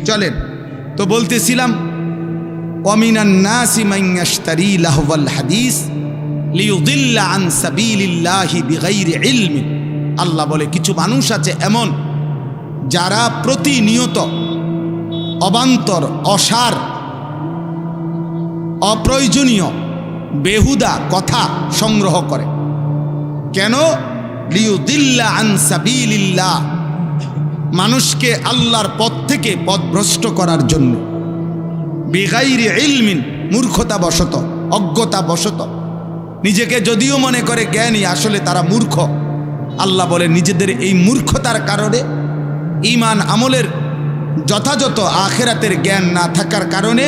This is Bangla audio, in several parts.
চলেন তো বলতেছিলাম, ওয়ামিনান নাসি মান ইয়াশতারি লাহওয়াল হাদিস লিয়ুদিল্লা আন সাবিলিল্লাহি বিগাইরি ইলমিন। আল্লাহ বলে কিছু মানুষ আছে এমন যারা প্রতিনিয়ত অবান্তর, অসার, অপ্রয়োজনীয় বেহুদা কথা সংগ্রহ করে। কেন? লিয়ুদিল্লা আন সাবিলিল্লাহ, মানুষকে আল্লাহর পথ থেকে পথভ্রষ্ট করার জন্য। বিগাইরি ইলমিন, মূর্খতা বশত, অজ্ঞতা বশত। নিজেকে যদিও মনে করে জ্ঞানী, আসলে তারা মূর্খ। আল্লাহ বলে নিজেদের এই মূর্খতার কারণে, ঈমান আমলের যথাযথ আখিরাতের জ্ঞান না থাকার কারণে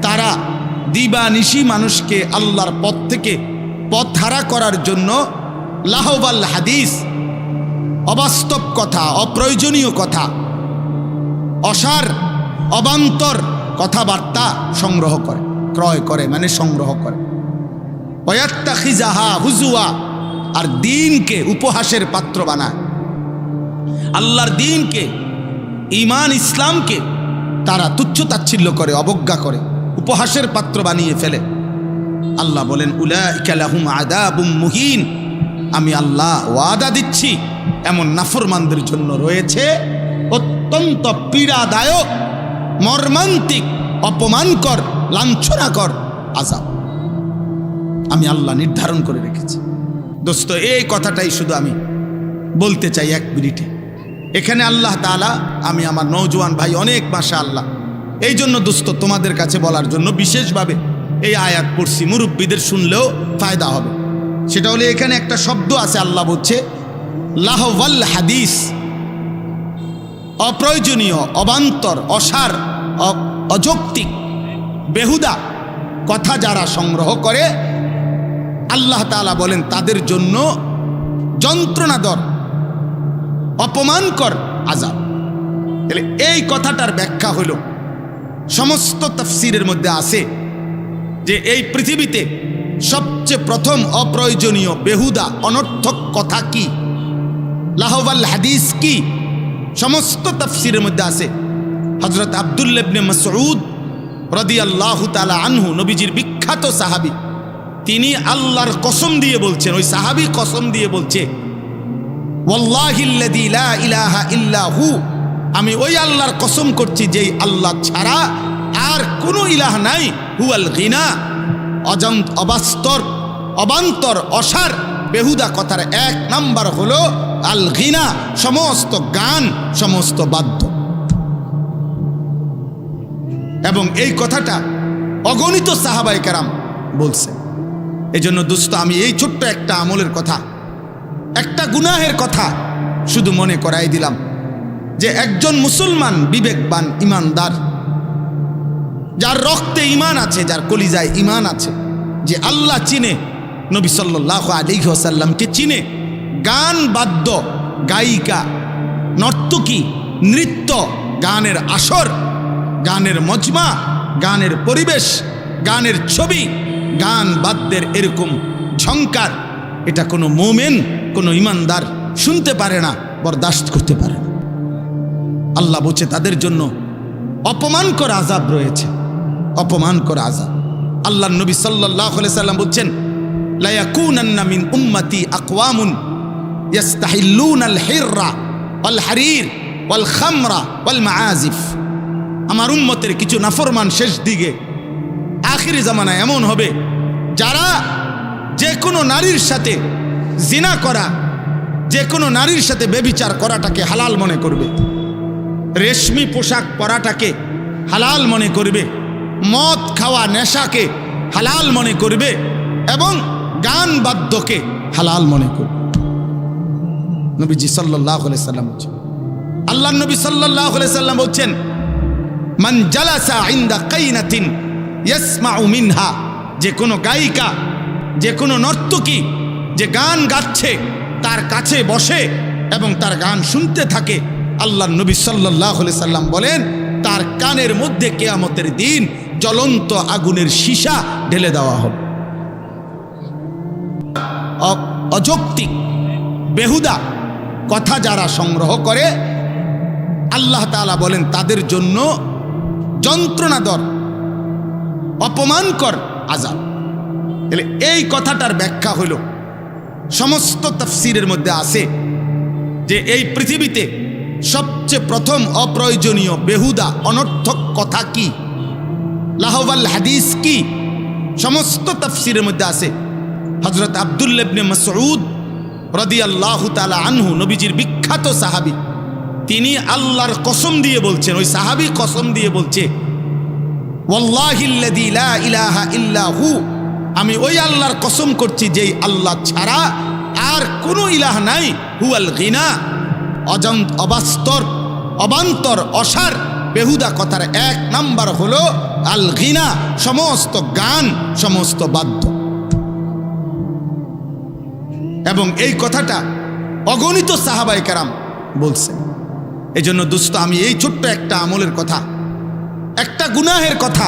তারা দিবানিশি মানুষকে আল্লাহর পথ থেকে পথহারা করার জন্য লাহওয়াল হাদিস, অবাস্তব কথা, অপ্রয়োজনীয় কথা, অসার, অবান্তর কথাবার্তা সংগ্রহ করে, ক্রয় করে, মানে সংগ্রহ করে। ওয়াত্তাখিজাহা হুজুয়া, আর দ্বীনকে উপহাসের পাত্র বানায়। আল্লাহর দ্বীনকে, ঈমান ইসলামকে তারা তুচ্ছ তাচ্ছিল্য করে, অবজ্ঞা করে, উপহাসের পাত্র বানিয়ে ফেলে। আল্লাহ বলেন উলাইকা লাহুম আযাবুম মুহিন, আমি আল্লাহ ওয়াদা দিচ্ছি এমন নাফরমানদের জন্য রয়েছে অত্যন্ত পীড়াদায়ক, মর্মান্তিক, অপমানকর, লাঞ্ছনাকর আযাব। আমি আল্লাহ নির্ধারণ করে রেখেছি। দোস্ত, এই কথাটাই শুধু আমি বলতে চাই এক মিনিটে। এখানে আল্লাহ তাআলা, আমি আমার নওজোয়ান ভাই অনেক মাশাআল্লাহ, এই জন্য দোস্ত তোমাদের কাছে বলার জন্য বিশেষভাবে এই আয়াত পড়ছি, মুরব্বীদের শুনলেও ফায়দা হবে। সেটা হলে এখানে একটা শব্দ আছে, আল্লাহ বলছে লাহওয়াল হাদিস, অপ্রয়োজনীয়, অবান্তর, অসার, অযৌক্তিক, বেহুদা কথা যারা সংগ্রহ করে, আল্লাহ তাআলা বলেন তাদের জন্য যন্ত্রণাদর, অপমানকর আযাব। তাহলে এই কথাটার ব্যাখ্যা হলো, সমস্ত তাফসীরের মধ্যে আছে যে এই পৃথিবীতে সবচেয়ে প্রথম অপ্রয়োজনীয়, বেহুদা, অনর্থক কথা কি, লাহওয়াল হাদিস কি, সমস্ত তাফসীরের মধ্যে আছে। হযরত আব্দুল্লাহ ইবনে মাসউদ রাদিয়াল্লাহু তাআলা আনহু, নবীজির বিখ্যাত সাহাবী, তিনি আল্লাহর কসম দিয়ে বলছেন, ওই সাহাবী কসম দিয়ে বলছে, ওয়াল্লাহিল্লাযী লা ইলাহা ইল্লা হু, আমি ওই আল্লাহর কসম করছি যেই আল্লাহ ছাড়া আর কোনো ইলাহ নাই, হুয়াল গিনা, অবাস্তর, অবান্তর, অসার, বেহুদা কথার এক নাম্বার হলো আল গিনা, সমস্ত গান, সমস্ত বাদ্য। এবং এই কথাটা অগণিত সাহাবায়ে কেরাম বলছে। এই জন্য দোস্ত, আমি এই ছোট্ট একটা আমলের কথা, একটা গুনাহের কথা শুধু মনে করাই দিলাম যে একজন মুসলমান, বিবেকবান, ইমানদার, যার রক্তে ঈমান আছে, যার কলিজায় ঈমান আছে, যে আল্লাহ চিনে, নবী সাল্লাল্লাহু আলাইহি ওয়াসাল্লামকে চিনে, গান, বাদ্য, গায়িকা, নর্তকী, নৃত্য, গানের আসর, গানের মজমা, গানের পরিবেশ, গানের ছবি, গান বাদ্যের এরকম ঝংকার, এটা কোনো মুমিন, কোনো ইমানদার শুনতে পারে না, বরদাস্ত করতে পারে না। আল্লাহ বলছে তাদের জন্য অপমানকর আযাব রয়েছে, অপমানকর আযাব। আল্লাহর নবী সাল্লাল্লাহু আলাইহি সাল্লাম বলছেন, লা ইয়াকুনান্না মিন উম্মতি আকওয়ামুন ইস্তাহিল্লুনাল হিররা ওয়াল হারির ওয়াল খামরা ওয়াল মাআজিফ। আমার উম্মতের কিছু নাফরমান শেষ দিকে আখিরি জামানায় এমন হবে, যারা যে কোনো নারীর সাথে জিনা করা, যে কোনো নারীর সাথে ব্যভিচার করাটাকে হালাল মনে করবে, রেশমি পোশাক পরাটাকে হালাল মনে করবে, মদ খাওয়া, নেশাকে হালাল মনে করবে, এবং গান বাদ্যকে হালাল মনে করবে। নবীজি সাল্লাল্লাহু আলাইহি সাল্লাম বলছেন, আল্লাহর নবী সাল্লাল্লাহু আলাইহি সাল্লাম বলছেন, মান জালাসা ইনদা কাইনাতিন ইয়াসমাউ মিনহা, যে কোনো গায়িকা, যে কোনো নর্তকী যে গান গাচ্ছে তার কাছে বসে এবং তার গান শুনতে থাকে, আল্লাহর নবী সাল্লাল্লাহু আলাইহি সাল্লাম বলেন তার কানের মধ্যে কিয়ামতের দিন জ্বলন্ত আগুনের সীসা ঢেলে দেওয়া হবে। অযৌক্তিক, বেহুদা কথা যারা সংগ্রহ করে, আল্লাহ তাআলা বলেন তাদের জন্য যন্ত্রণাদর অপমানকর আযাব। তাহলে এই কথাটার ব্যাখ্যা হলো সমস্ত তাফসীরের মধ্যে আছে যে এই পৃথিবীতে সবচেয়ে প্রথম অপ্রয়োজনীয় বেহুদা অনর্থক কথা কি, লাহওয়াল হাদিস কি, সমস্ত তাফসীরের মধ্যে আছে। হযরত আব্দুল্লাহ ইবনে মাসউদ রাদিয়াল্লাহু তাআলা আনহু, নবীজির বিখ্যাত সাহাবী, তিনি আল্লাহর কসম দিয়ে বলছেন, ওই সাহাবী কসম দিয়ে বলছে, ওয়াল্লাহিল্লাযী লা ইলাহা ইল্লা হু, আমি ওই আল্লাহর কসম করছি যেই আল্লাহ ছাড়া আর কোনো ইলাহ নাই, হুয়াল গিনা, অবান্তর অসার বেহুদা কথার এক নাম্বার হলো আল গিনা, সমস্ত গান, সমস্ত বাদ্য। এবং এই কথাটা অগণিত সাহাবায়ে কেরাম বলছেন। এই জন্য দোস্ত, আমি এই ছোট্ট একটা আমলের কথা, একটা গুনাহের কথা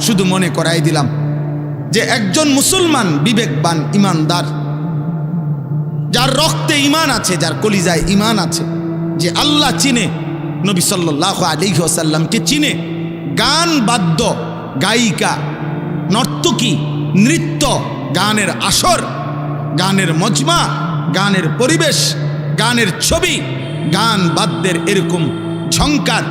শুধু মনে করাই দিলাম যে একজন মুসলমান, বিবেকবান, ইমানদার, যার রক্তে ঈমান আছে, যার কলিজায় ঈমান আছে, যে আল্লাহ চিনে, নবী সাল্লাল্লাহু আলাইহি ওয়াসাল্লামকে চিনে, গান বাদ্য, গায়িকা, নর্তকী, নৃত্য, গানের আসর, গানের মজমা, গানের পরিবেশ, গানের ছবি, গান বাদ্যের এরকম ঝংকার,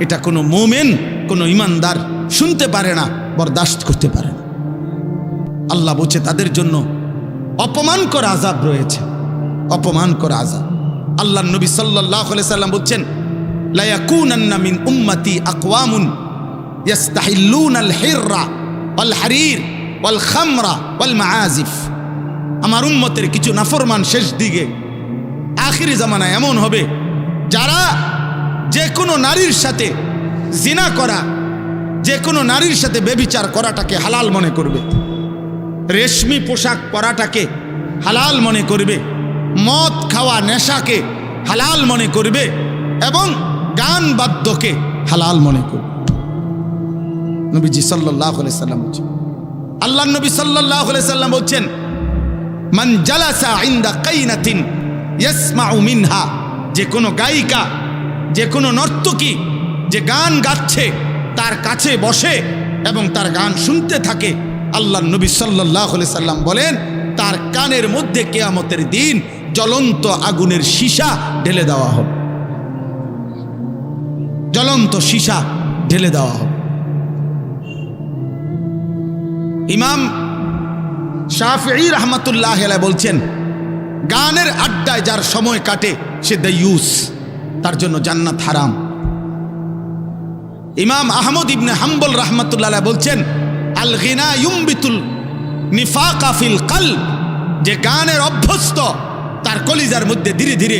এটা কোনো মুমিন, কোনো ইমানদার শুনতে পারে না, বরদাস্ত করতে পারে না। আল্লাহ বলছে তাদের জন্য অপমানকর আযাব রয়েছে, অপমানকর আযাব। আল্লাহর নবী সাল্লাল্লাহু আলাইহি সাল্লাম বলছেন, লা ইয়াকুনান্না মিন উম্মতি আকওয়ামুন ইস্তাহিল্লুনাল হিররা ওয়াল হারির ওয়াল খামরা ওয়াল মাআজিফ। আমার উম্মতের কিছু নাফরমান শেষ দিকে আখিরি জামানায় এমন হবে যারা যে কোনো নারীর সাথে জিনা করা, যে কোনো নারীর সাথে ব্যভিচার করাটাকে হালাল মনে করবে, রেশমি পোশাক পরাটাকে হালাল মনে করবে, মদ খাওয়া, নেশাকে হালাল মনে করবে, এবং গান বাদ্যকে হালাল মনে করবে। নবীজি সাল্লাল্লাহু আলাইহি সাল্লাম বলছেন, আল্লাহর নবী সাল্লাল্লাহু আলাইহি সাল্লাম বলছেন, মান জালাসা ইনদা কাইনাতিন ইয়াসমাউ মিনহা, যে কোনো গায়িকা, যে কোনো নর্তকী যে গান গাচ্ছে তার কাছে বসে এবং তার গান শুনতে থাকে, আল্লাহর নবী সাল্লাল্লাহু আলাইহি সাল্লাম বলেন তার কানের মধ্যে কিয়ামতের দিন জ্বলন্ত আগুনের সীসা ঢেলে দেওয়া হবে, জ্বলন্ত সীসা ঢেলে দেওয়া হবে। ইমাম শাফিঈ রাহমাতুল্লাহ আলাইহি বলছেন, গানের আড্ডায় যার সময় কাটে সে দায়ুস, তার জন্য জান্নাত হারাম। ইমাম আহমদ ইবনে হাম্বল রাহমাতুল্লাহ আলাইহি বলছেন, আল গিনা ইউমবিতুল নিফাকা ফিল কলব, যে গানের অভ্যস্ত তার কলিজার মধ্যে ধীরে ধীরে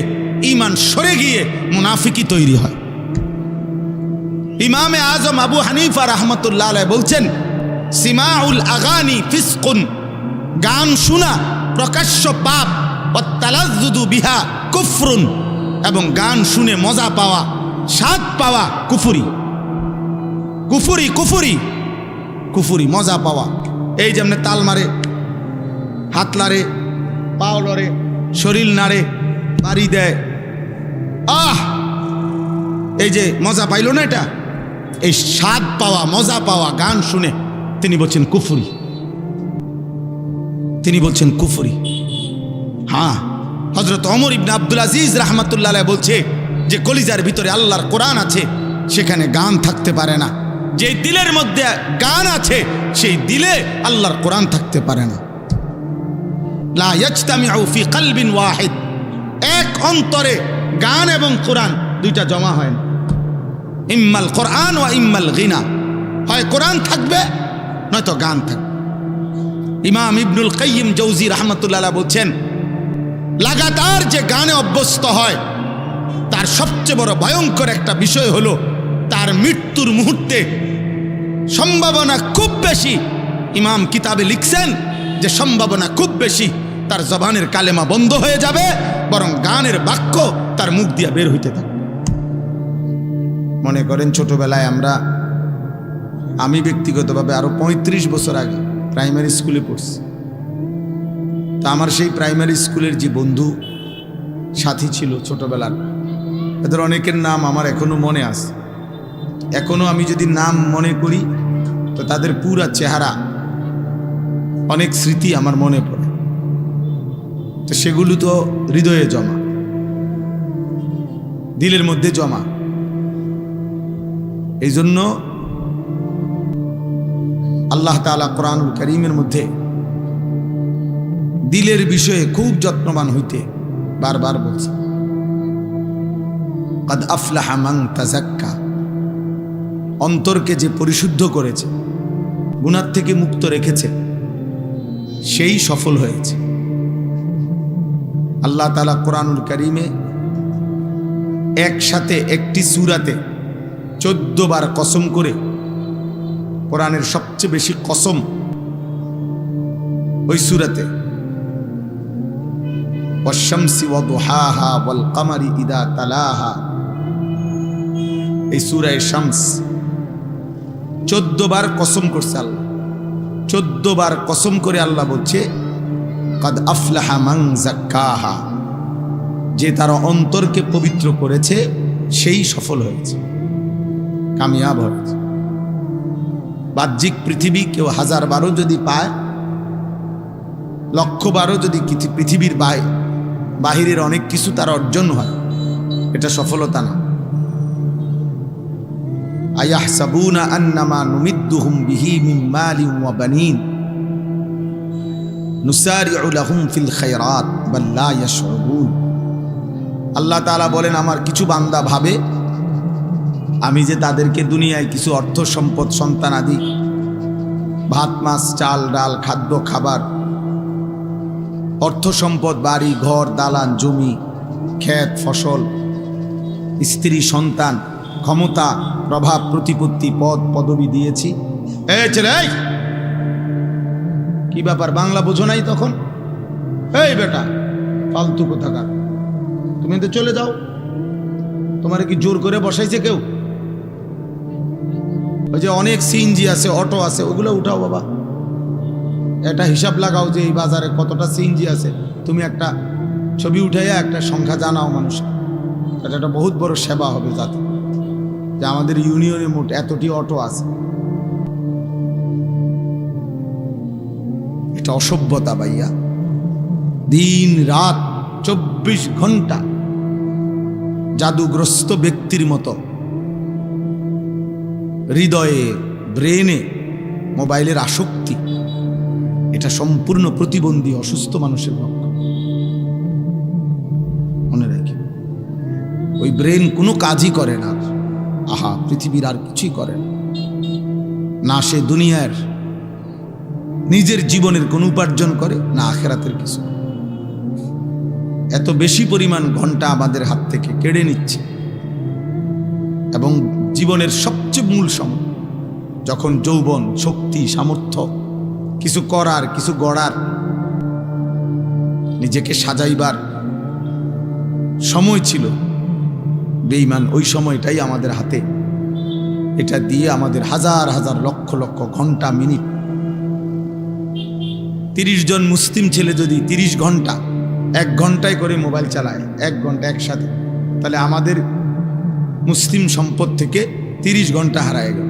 ঈমান সরে গিয়ে মুনাফিকি তৈরি হয়। ইমামে আজম আবু হানিফা রাহমাতুল্লাহ আলাইহি বলছেন, সিমাউল আগানি ফিসকুন, গান শোনা প্রকাশ্য পাপ, ওয়াত্তালাজ্জুদু বিহা কুফরুন, এবং গান শুনে মজা পাওয়া, স্বাদ পাওয়া কুফরি, কুফরি, কুফরি, কুফরি, মজা পাওয়া। এই যেমন তাল মারে, হাত লাড়ে, পাও লড়ে, শরীর নাড়ে, বাড়ি দেয়, এই যে মজা পাইল না, এটা এই স্বাদ পাওয়া, মজা পাওয়া গান শুনে তিনি বলছেন কুফরি, তিনি বলছেন কুফরি। হ্যাঁ, হযরত ওমর ইবনে আব্দুল আজিজ রাহমাতুল্লাহ আলাইহি বলছে যে কলিজার ভিতরে আল্লাহর কোরআন আছে, সেখানে গান থাকতে পারে না। যে দিলের মধ্যে গান আছে সেই দিলে আল্লাহর কোরআন থাকতে পারে না। লা ইয়াজতামিউ ফি কলবিন ওয়াহিদ, এক অন্তরে গান এবং কোরআন দুইটা জমা হয় না। ইম্মাল কোরআন ওয়া ইম্মাল গিনা, হয় কোরআন থাকবে নয়তো গান থাকবে। ইমাম ইবনুল কাইয়িম জৌজি রাহমাতুল্লাহ আলাইহি বলছেন, লাগাতার যে গানে অভ্যস্ত হয় তার সবচেয়ে বড় ভয়ঙ্কর একটা বিষয় হলো তার মৃত্যুর মুহূর্তে সম্ভাবনা খুব বেশি, ইমাম কিতাবে লিখছেন যে সম্ভাবনা খুব বেশি তার জবানের কালেমা বন্ধ হয়ে যাবে, বরং গানের বাক্য তার মুখ দিয়ে বের হইতে থাকবে। মনে করেন ছোটবেলায় আমি ব্যক্তিগতভাবে আরো 35 বছর আগে প্রাইমারি স্কুলে পড়ছি। তা আমার সেই প্রাইমারি স্কুলের যে বন্ধু সাথী ছিল ছোটবেলার, এদের অনেকের নাম আমার এখনো মনে আছে। এখনো আমি যদি নাম মনে করি তো তাদের পুরা চেহারা, অনেক স্মৃতি আমার মনে পড়ে। তো সেগুলো তো হৃদয়ে জমা, দিলের মধ্যে জমা। এই জন্য আল্লাহ তাআলা কোরআনুল কারীমের মধ্যে দিলের বিষয়ে খুব যত্নবান হইতে বারবার বলছে, কাদ আফলাহা মান তাযাক্কা। অন্তরকে যে পরিশুদ্ধ করেছে, গুনাহ থেকে মুক্ত রেখেছে, সেই সফল হয়েছে। আল্লাহ তাআলা কোরআনুল কারীমে একসাথে একটি সূরাতে 14 বার কসম করে, কোরআনের সবচেয়ে বেশি কসম ওই সূরাতে, ওয়াশ-শামসি ওয়া-দুহাহা ওয়াল-কামারি ইযা তালাহা। এই সূরা শামস 14 বার কসম করছে আল্লাহ। 14 বার কসম করে আল্লাহ বলছে, কাদ আফলাহা মান যাক্কাহা। যে তার অন্তরকে পবিত্র করেছে সেই সফল হয়েছে, কামিয়াব হয়েছে। বাহ্যিক পৃথিবী কেউ 1000 বারও যদি পায়, 1,00,000 বারও যদি পৃথিবীর বাহিরের অনেক কিছু তার অর্জন হয়, এটা সফলতা না। আয়াহসাবুনা আন্নামা নুমিদ্দুহুম বিহি মিন মালিন ওয়া বানিন নুসারিউ লাহুম ফিল খায়রাত বাল লা ইয়াশউরুন। আল্লাহ তাআলা বলেন, আমার কিছু বান্দা ভাবে আমি যে তাদেরকে দুনিয়ায় কিছু অর্থ সম্পদ, সন্তান আদি, ভাত মাছ চাল ডাল খাদ্য খাবার, অর্থ সম্পদ, বাড়ি ঘর দালান জমি, ক্ষেত ফসল, স্ত্রী সন্তান, ক্ষমতা প্রভাব প্রতিপত্তি, পদ পদবি দিয়েছি। এই ছেলে, এই কি ব্যাপার, বাংলা বোঝো নাই তখন? এই বেটা ফালতু কোথাকার, তুমি তো চলে যাও। তোমার কি জোর করে বসাইছে কেউ? ওই যে অনেক সিএনজি আছে, অটো আছে, ওগুলো উঠাও বাবা। একটা হিসাব লাগাও যে এই বাজারে কতটা সিএনজি আছে। তুমি একটা ছবি উঠাইয়া একটা সংখ্যা জানাও মানুষকে। এটা একটা বহুত বড় সেবা হবে, যাতে যে আমাদের ইউনিয়নে মোট এতটি অটো আছে। এটা অসভ্যতা ভাইয়া। দিন রাত 24 ঘন্টা জাদুগ্রস্ত ব্যক্তির মতো হৃদয়ে, ব্রেনে মোবাইলের আসক্তি, এটা সম্পূর্ণ প্রতিবন্ধী অসুস্থ মানুষের লক্ষণ। মনে রাখি, ওই ব্রেন কোনো কাজই করে না। আহা, পৃথিবীর আর কিছুই করে না। সে দুনিয়ার নিজের জীবনের কোনো উপার্জন করে না, আখিরাতের কিছু। এত বেশি পরিমাণ ঘন্টা আমাদের হাত থেকে কেড়ে নিচ্ছে। এবং জীবনের সবচেয়ে মূল সময়, যখন যৌবন, শক্তি, সামর্থ্য, কিছু করার, কিছু গড়ার, নিজেকে সাজাইবার সময় ছিল, বেঈমান ওই সময়টাই আমাদের হাতে। এটা দিয়ে আমাদের হাজার হাজার লক্ষ লক্ষ ঘন্টা, মিনিট। 30 জন মুসলিম ছেলে যদি 30 ঘন্টা 1 ঘন্টায় করে মোবাইল চালায়, 1 ঘন্টা একসাথে, তাহলে আমাদের মুসলিম সম্পদ থেকে 30 ঘন্টা হারায় গেল।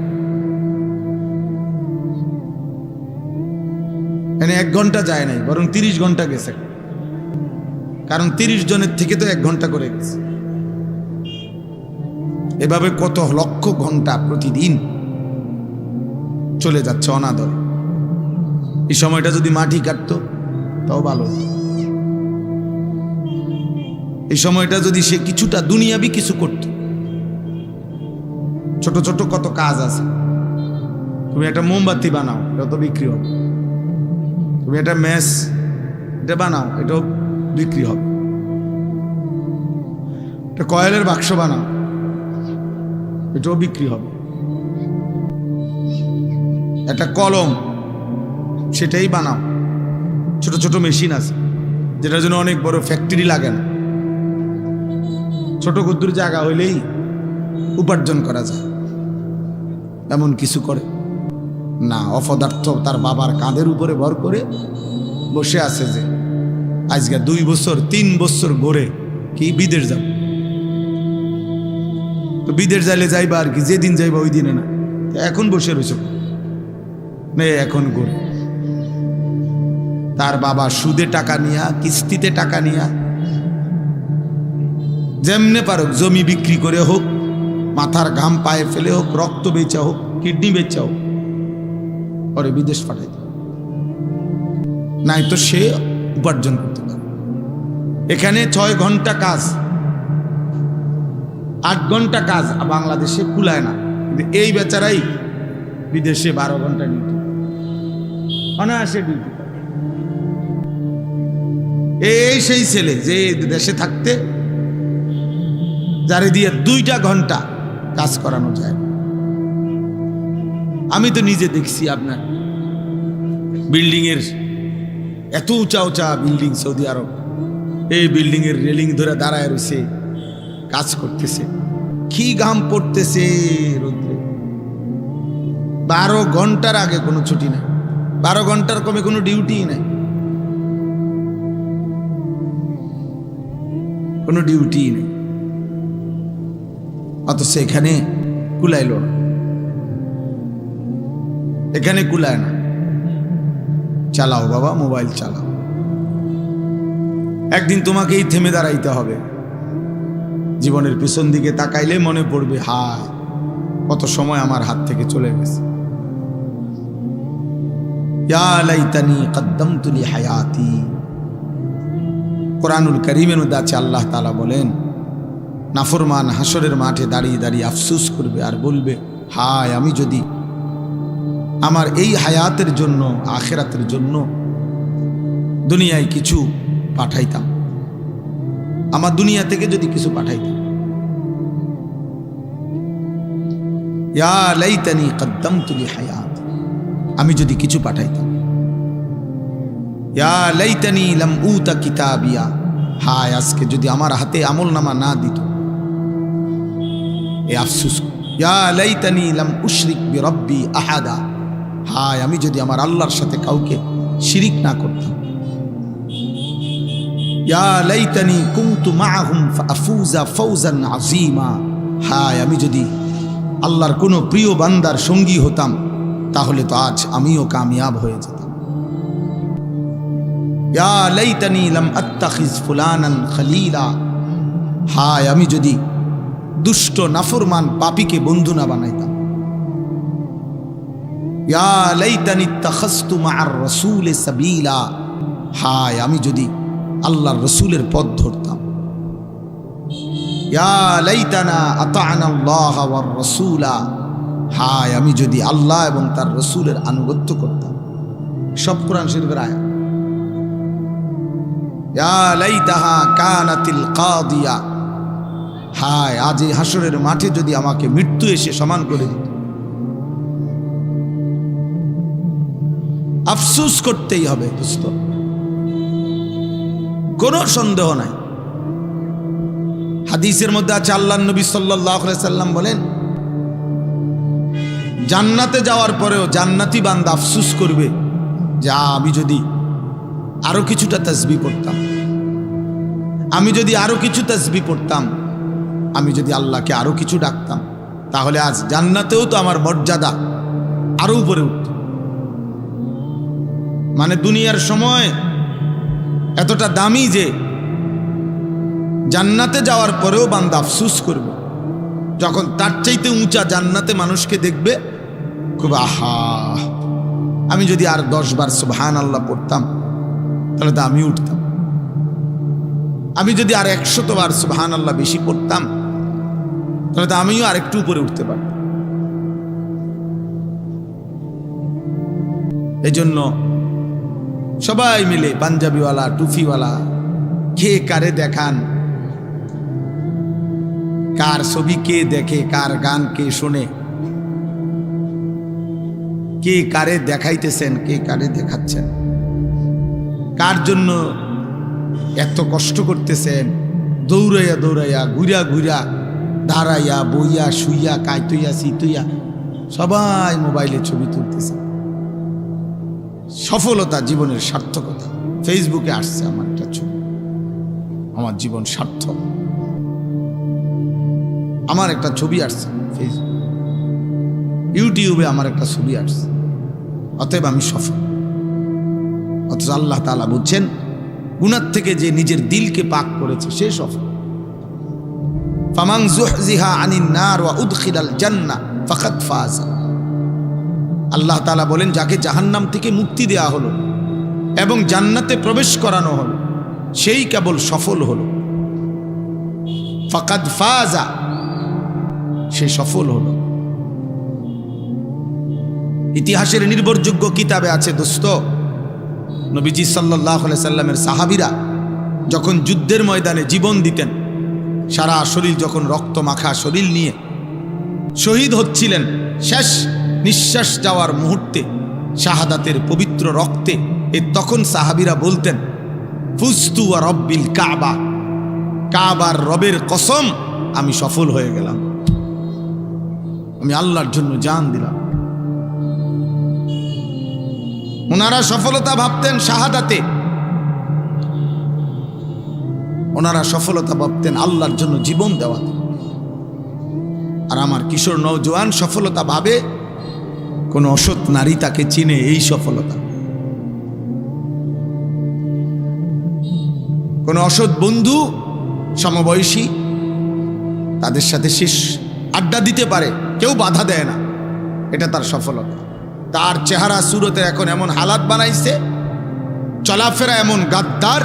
মানে 1 ঘন্টা যায় নাই, বরং 30 ঘন্টা গেছে। কারণ 30 জনের থেকে তো 1 ঘন্টা করে গেছে। এভাবে কত লক্ষ ঘন্টা প্রতিদিন চলে যাচ্ছে অনাদরে। এই সময়টা যদি মাটি কাটতো তাও ভালো হতো। এই সময়টা যদি সে কিছুটা দুনিয়াবি কিছু করত। ছোট ছোট কত কাজ আছে। তুমি একটা মোমবাতি বানাও, এটা তো বিক্রি হবে। তুমি একটা মেস এটা বানাও, এটাও বিক্রি হবে। একটা কয়েলের বাক্স বানাও, এটাও বিক্রি হবে। একটা কলম, সেটাই বানাও। ছোট ছোট মেশিন আছে যেটার জন্য অনেক বড় ফ্যাক্টরি লাগে না। ছোট ক্ষুদ্র জায়গা হইলেই উপার্জন করা যায়। এমন কিছু করে না, অপদার্থ তার বাবার কাঁধের উপরে ভর করে বসে আছে যে আজকে 2 বছর 3 বছর ঘুরে কি বিদেশ যাব। তো বিদেশ যাইলে যাইবা আর কি, যেদিন যাইবা ওই দিনে না। এখন বসে রয়েছ এখন করে তার বাবা সুদে টাকা নিয়া, কিস্তিতে টাকা নিয়া, যেমনে পারো জমি বিক্রি করে হোক, মাথার ঘাম পায়ে ফেলে হোক, রক্ত বেচা হোক, কিডনি বেচা হোক, পরে বিদেশ পাঠাইতে, নাই তো সে উপার্জন করতে পারে। এখানে 6 ঘন্টা কাজ, 8 ঘন্টা কাজ বাংলাদেশে কুলায় না, কিন্তু এই বেচারাই বিদেশে 12 ঘন্টা ডিউটি, অনায়াসে ডিউটি। এই সেই ছেলে যে দেশে থাকতে যারে দিয়ে 2টা ঘন্টা কাজ করানো যায়। আমি তো নিজে দেখছি আপনার বিল্ডিং এর এত উঁচা উঁচা বিল্ডিং, সৌদি আরব, এই বিল্ডিং এর রেলিং ধরে দাঁড়ায় রয়েছে, কাজ করতেছে, কি ঘাম পড়তেছে রোদ্রে। 12 ঘন্টার আগে কোনো ছুটি নাই, 12 ঘন্টার কমে কোনো ডিউটি নাই, কোনো ডিউটি নেই। অথচ এখানে কুলাইল না, এখানে কুলায় না। চালাও বাবা, মোবাইল চালাও, একদিন তোমাকেই থেমে দাঁড়াইতে হবে। জীবনের পিছন দিকে তাকাইলে মনে পড়বে, হায় কত সময় আমার হাত থেকে চলে গেছে। ইয়া লাইতানি কদ্দামতু লি হায়াতি। কোরআনুল কারীমের মধ্যে আছে, আল্লাহ তাআলা বলেন, নাফরমান হাসরের মাঠে দাঁড়িয়ে দাঁড়িয়ে আফসোস করবে আর বলবে, হায় আমি যদি আমার এই হায়াতের জন্য, আখিরাতের জন্য দুনিয়ায় কিছু পাঠাইতাম, আমার দুনিয়া থেকে যদি কিছু পাঠাইতাম। ইয়া লাইতানি কদ্দামতু লি হায়াতি, আমি যদি কিছু পাঠাইতাম। ইয়া লাইতানি লাম উতা কিতাবিয়া, হায় আজকে যদি আমার হাতে আমলনামা না দিত, এ আফসোস। ইয়া লাইতানি লাম উশরিক বিরব্বি আহাদা, হায় আমি যদি আমার আল্লাহর সাথে কাউকে শিরিক না করতাম। ইয়া লাইতানি কুনতু মাআহুম ফাআফুজা ফাওজান আযীমা, হায় আমি যদি আল্লাহর কোনো প্রিয় বান্দার সঙ্গী হতাম, তাহলে তো আজ আমিও কামিয়াব হয়ে যেতাম। ইয়া লাইতানি লাম আত্তাখিজ ফুলানান খলীলা, হায় আমি যদি দুষ্ট নাফরমান পাপীকে বন্ধু না বানাইতাম। ইয়া লাইতানি ইত্তাখাযতু মা'আর রাসূল সাবিলা, হায় আমি যদি আল্লাহর রাসূলের পথ ধরতাম। ইয়া লাইতানা আতা'না আল্লাহ ওয়ার রাসূলা, হায় আমি যদি আল্লাহ এবং তার রাসূলের আনুগত্য করতাম। সব কোরআন শরীফের আয়াত। ইয়া লাইতাহা কানাতিল কাদিয়া, হায় আজ এই হাসরের মাঠে যদি আমাকে মৃত্যু এসে সমান করে দিত। আফসোস করতেই হবে দোস্ত, কোনো সন্দেহ নাই। হাদিসের মধ্যে আছে, আল্লাহর নবী সাল্লাল্লাহু আলাইহি সাল্লাম বলেন, জান্নাতে যাওয়ার পরেও জান্নাতি বান্দা আফসোস করবে, যা আমি যদি আরো কিছুটা তাসবিহ পড়তাম, আমি যদি আরো কিছু তাসবিহ পড়তাম, আমি যদি আল্লাহকে আরো কিছু ডাকতাম, তাহলে আজ জান্নাতেও তো আমার মর্যাদা আরো উপরে উঠত। মানে দুনিয়ার সময় এতটা দামি যে জান্নাতে যাওয়ার পরেও বান্দা আফসোস করবে, যখন তার চাইতে উঁচা জান্নাতে মানুষকে দেখবে, খুব আহা আমি যদি আর 10 বার সুবহানাল্লাহ পড়তাম, তাহলে তো আমি উঠতাম। আমি যদি আর 100 বার সুবহানাল্লাহ বেশি পড়তাম, তাহলে তো আমিও আর একটু উপরে উঠতে পারতাম। এই জন্য সবাই মিলে পাঞ্জাবিওয়ালা, টুফিওয়ালা, কে কারে দেখান, কার ছবি কে দেখে, কার গান কে শোনে, কে কারে দেখাইতেছেন, কে কারে দেখাচ্ছেন, কার জন্য এত কষ্ট করতেছেন, দৌড়াইয়া দৌড়াইয়া, ঘুরা ঘুরা, দাঁড়াইয়া, বইয়া, শুইয়া, কাইতইয়া, সিতইয়া, সবাই মোবাইলে ছবি তুলতেছে। সফলতা, জীবনের সার্থকতা। ফেসবুকে আসছে আমার একটা ছবি, আমার জীবন সার্থক। আমার একটা ছবি আসছে ফেসবুক, ইউটিউবে আমার একটা ছবি আসছে, অতএব আমি সফল। অথচ আল্লাহ তাআলা বলছেন গুনাহ থেকে যে নিজের দিলকে পাক করেছে সে সফল। ফামান যুহজিহা আনিন নার ওয়া উদখিলাল জান্নাহ ফাকাদ ফাজ। আল্লাহ তাআলা বলেন যাকে জাহান্নাম থেকে মুক্তি দেয়া হলো এবং জান্নাতে প্রবেশ করানো হলো সেই কেবল সফল হলো। ফাকাদ ফাজা, সে সফল হলো। ইতিহাসের নির্ভরযোগ্য কিতাবে আছে দোস্ত, নবীজি সাল্লাল্লাহু আলাইহি সাল্লামের সাহাবীরা যখন যুদ্ধের ময়দানে জীবন দিতেন, সারা শরীর যখন রক্ত মাখা শরীর নিয়ে শহীদ হচ্ছিলেন, শেষ নিঃশ্বাস যাওয়ার মুহূর্তে শাহাদাতের পবিত্র রক্তে, তখন সাহাবীরা বলতেন ফুজতু ওয়া রব্বিল কাবা, কাবার রবের কসম আমি সফল হয়ে গেলাম, আমি আল্লাহর জন্য জান দিলাম। ওনারা সফলতা ভাবতেন শাহাদাতে, ওনারা সফলতা ভাবতেন আল্লাহর জন্য জীবন দেওয়াতে। আর আমার কিশোর নওজোয়ান সফলতা ভাবে কোন অসৎ নারী তাকে চিনে, এই সফলতা। কোন অসৎ বন্ধু সমবয়সী তাদের সাথে শেষ আড্ডা দিতে পারে, কেউ বাধা দেয় না, এটা তার সফলতা। তার চেহারা সুরতে এখন এমন হালাত বানাইছে, চলাফেরা এমন গাদ্দার,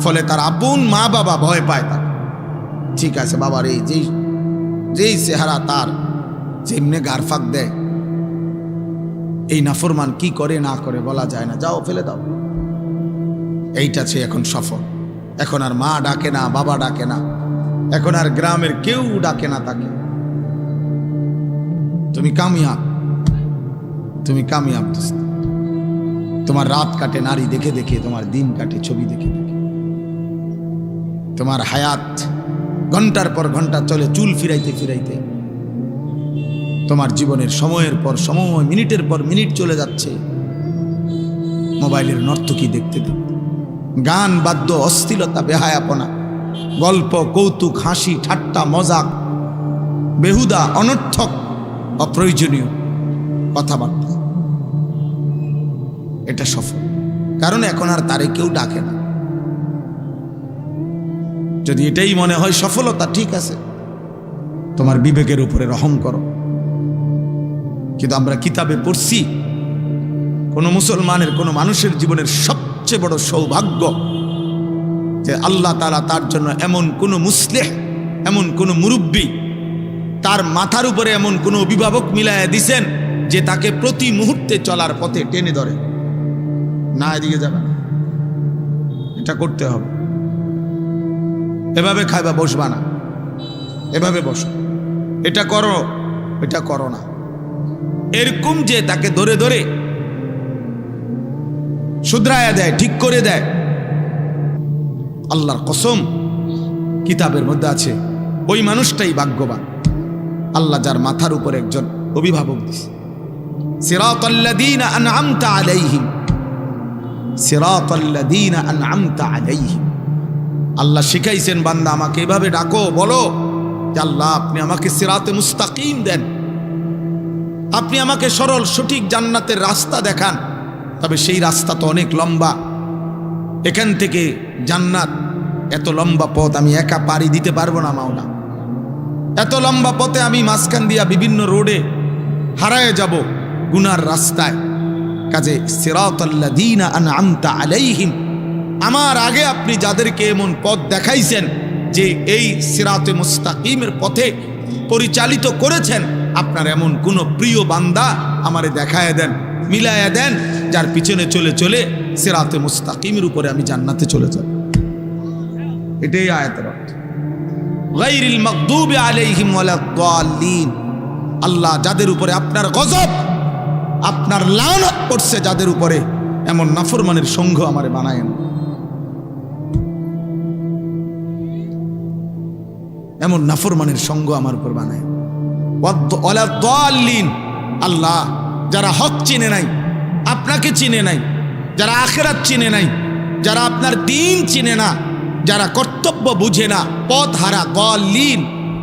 ফলে তার আপন মা বাবা ভয় পায় তার। ঠিক আছে বাবার এই যেই চেহারা তার, যেমনে গারফাক দেয়, এই নাফরমান কি করে না করে বলা যায় না, যাও ফেলে দাও। এইটা সে এখন সফল। এখন আর মা ডাকে না, বাবা ডাকে না, এখন আর গ্রামের কেউ ডাকে না তাকে। তুমি কামিয়াব, তুমি কামিয়াব দোস্ত। তোমার রাত কাটে নারী দেখে দেখে, তোমার দিন কাটে ছবি দেখে দেখে, তোমার হায়াত ঘন্টার পর ঘন্টা চলে চুল ফিরাইতে ফিরাইতে। তোমার জীবনের সময়ের পর সময়, মিনিটের পর মিনিট চলে যাচ্ছে মোবাইলের নর্তকী দেখতে দেখতে। গান, বাদ্য, অশ্লীলতা, বেহায়াপনা, গল্প, কৌতুক, হাসি, ঠাট্টা, মজাক, বেহুদা, অনর্থক, অপ্রয়োজনীয় কথাবার্তা, এটা সফল। কারণ এখন আর তারে কেউ ডাকে না। যদি এটাই মনে হয় সফলতা, ঠিক আছে, তোমার বিবেকের উপরে রহম করো। কিন্তু আমরা কিতাবে পড়ছি কোন মুসলমানের, কোন মানুষের জীবনের সবচেয়ে বড় সৌভাগ্য যে আল্লাহ তাআলা তার জন্য এমন কোন মুসলিহ, এমন কোন মুরব্বী, তার মাথার উপরে এমন কোন অভিভাবক মিলাইয়া দিছেন যে তাকে প্রতি মুহূর্তে চলার পথে টেনে ধরে, না এদিকে যাবে না, এটা করতে হবে, এভাবে খাইবা বসবা না, এভাবে বসো, এটা করো, এটা করো না, এরকম যে তাকে ধরে ধরে শুধরায়া দেয়, ঠিক করে দেয়। আল্লাহর কসম, কিতাবের মধ্যে আছে ওই মানুষটাই ভাগ্যবান, আল্লাহ যার মাথার উপর একজন অভিভাবক দিছে। সিরাতাল্লাযীনা আনআমতা আলাইহিম, সিরাতাল্লাযীনা আনআমতা আলাইহিম। আল্লাহ শিখাইছেন বান্দা আমাকে এভাবে ডাকো, বলো যে আল্লাহ আপনি আমাকে সিরাতে মুস্তাকিম দেন, আপনি আমাকে সরল সঠিক জান্নাতের রাস্তা দেখান। তবে সেই রাস্তা তো অনেক লম্বা, এখান থেকে জান্নাত এত লম্বা পথ আমি একা পাড়ি দিতে পারবো না মাওলা। এত লম্বা পথে আমি মাঝখান দিয়া বিভিন্ন রোডে হারায়ে যাব গুনার রাস্তায়। কাজে সিরাতাল্লাযীনা আনআমতা আলাইহিম, আমার আগে আপনি যাদেরকে এমন পথ দেখাইছেন যে এই সিরাতে মুস্তাকিমের পথে পরিচালিত করেছেন, আপনার এমন কোন প্রিয় বান্দা আমারে দেখায় দেন, মিলায়া দেন, যার পিছনে চলে চলে সিরাতে মুস্তাকিমের উপরে আমি জান্নাতে চলে যাব। এটাই আয়াতের অর্থ। গায়রিল মাগদুবি আলাইহিম ওয়ালাদ-দাল্লিন। আল্লাহ যাদের উপরে আপনার গজব, আপনার লানত পড়ছে যাদের উপরে, এমন নাফরমানের সংঘ আমারে বানায়েন, এমন নাফরমানের সঙ্গ আমার উপর বানায়। ওয়ালাদ-দাল্লিন, আল্লাহ যারা হক চিনে নাই, আপনাকে চিনে নাই, যারা আখিরাত চিনে নাই, যারা আপনার দ্বীন চিনে না, যারা কর্তব্য বুঝে না, পথ হারা, দাল্লিন,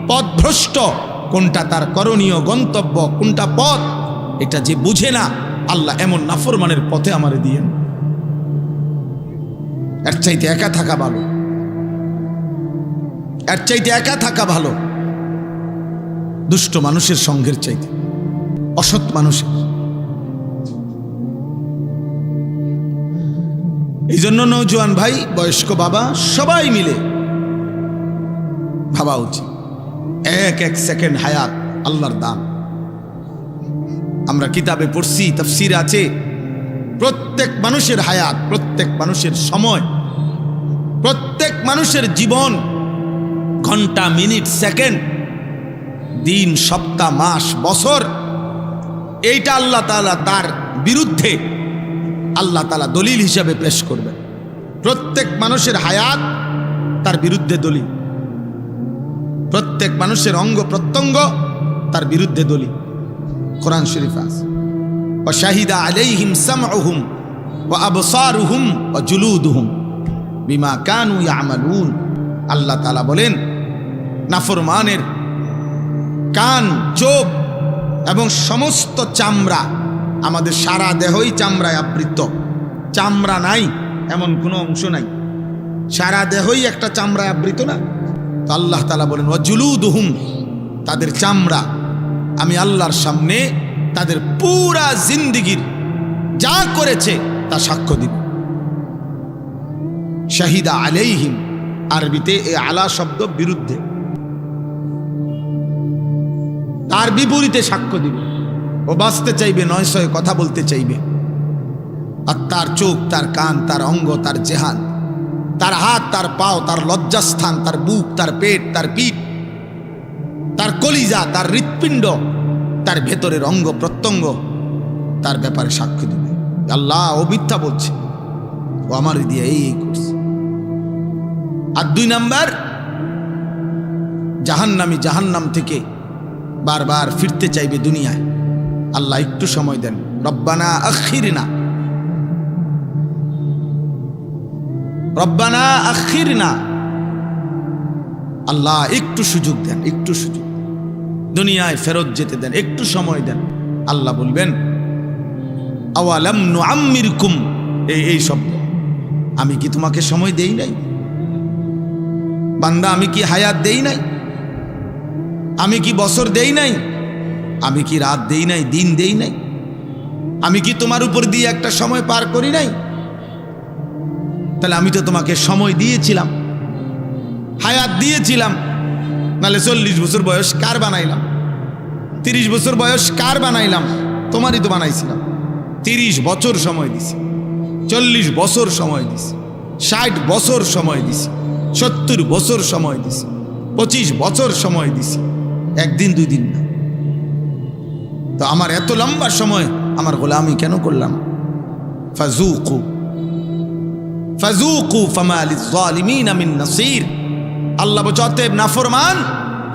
পথভ্রষ্ট, কোনটা তার করণীয় গন্তব্য, কোনটা পথ এটা যে বুঝে না, আল্লাহ এমন নাফরমানের পথে আমারে দিয়েন। এর চাইতে একা থাকা ভালো, এর চাইতে একা থাকা ভালো দুষ্ট মানুষের সঙ্গের চাইতে, অসৎ মানুষের। এই জন্য নওজোয়ান ভাই, বয়স্ক বাবা, সবাই মিলে ভাবা উচিত, এক এক সেকেন্ড হায়াত আল্লাহর দান। আমরা কিতাবে পড়ছি, তাফসীর আছে, প্রত্যেক মানুষের হায়াত, প্রত্যেক মানুষের সময়, প্রত্যেক মানুষের জীবন, ঘন্টা, মিনিট, সেকেন্ড, দিন, সপ্তাহ, মাস, বছর, এইটা আল্লাহ তাআলা তার বিরুদ্ধে আল্লাহ তাআলা দলিল হিসাবে পেশ করবেন। প্রত্যেক মানুষের হায়াত তার বিরুদ্ধে দলিল, প্রত্যেক মানুষের অঙ্গ প্রত্যঙ্গ তার বিরুদ্ধে দলিল। কোরআন শরীফ আছে, ওয়া শাহিদা আলাইহিম সামউহুম ওয়া আবসারুহুম ওয়া জুলুদুহুম বিমা কানু ইয়ামালুন। আল্লাহ তাআলা বলেন, নাফরমানের কান, চোখ এবং সমস্ত চামড়া, আমাদের সারা দেহই চামড়ায় আবৃত, চামড়া নাই এমন কোনো অংশ নাই, সারা দেহই একটা চামড়ায় আবৃত না। তো আল্লাহ তাআলা বলেন, ওয়া জুলুদুহুম, তাদের চামড়া আমি আল্লাহর সামনে তাদের পুরা জিন্দেগির যা করেছে তা সাক্ষ্য দিব। শাহিদা আলাইহিম, আরবিতে এই আলা শব্দ বিরুদ্ধে, তার বিপরীতে সাক্ষ্য দিবে। ও বাঁচতে চাইবে, নয় সয় কথা বলতে চাইবে, আর তার চোখ, তার কান, তার অঙ্গ, তার জেহান, তার হাত, তার পাও, তার লজ্জাস্থান, তার বুক, তার পেট, তার পিঠ, তার কলিজা, তার হৃৎপিণ্ড, তার ভেতরের অঙ্গ প্রত্যঙ্গ তার ব্যাপারে সাক্ষ্য দিবে, আল্লাহ ও মিথ্যা বলছে, ও আমার দিয়ে এই করছে। আর 2 নাম্বার, জাহান্নামী জাহান্নাম থেকে বারবার ফিরতে চাইবে দুনিয়ায়। আল্লাহ একটু সময় দেন, রব্বানা আখিরনা, রব্বানা আখিরনা, আল্লাহ একটু সুযোগ দেন, একটু সুযোগ, দুনিয়ায় ফেরত যেতে দেন, একটু সময় দেন। আল্লাহ বলবেন, আওয়ালাম নুআম্মিরকুম, এই শব্দ, আমি কি তোমাকে সময় দেই নাই বান্দা? আমি কি হায়াত দেই নাই? আমি কি বছর দেই নাই? আমি কি রাত দেই নাই, দিন দেই নাই? আমি কি তোমার উপর দিয়ে একটা সময় পার করি নাই? তাহলে আমি তো তোমাকে সময় দিয়েছিলাম, হায়াত দিয়েছিলাম, নাহলে 40 বছর বয়স কার বানাইলাম? 30 বছর বয়স কার বানাইলাম? তোমারই তো বানাইছিলাম। 30 বছর সময় দিছি, 40 বছর সময় দিছি, 60 বছর সময় দিছি, 70 বছর সময় দিছি, 25 বছর সময় দিছি, একদিন 2 দিন না। তো আমার এত লম্বা সময় আমার গোলামি কেন করলাম? ফাজুকু ফাজুকু ফামা লিয-যালিমিনা মিন নাসির। আল্লাহ বলছে, অতএব নাফরমান,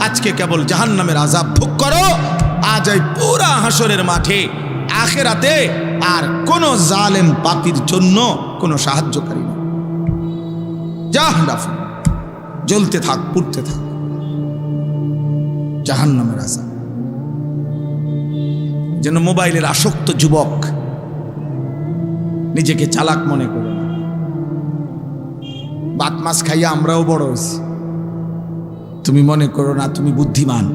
আজকে কেবল জাহান্নামের আযাব ভোগ করো, আজ এই পুরা হাসরের মাঠে আখিরাতে আর কোন জালেম পাপীর জন্য কোনো সাহায্যকারী নেই। জাহান্নাম জ্বলতে থাক, পুড়তে থাক, জাহান্নামের আযাব। যেন মোবাইলের আসক্ত যুবক নিজেকে চালাক মনে করে না। ভাত মাছ খাইয়া আমরাও বড় হয়েছি, তুমি মনে করো না তুমি বুদ্ধিমান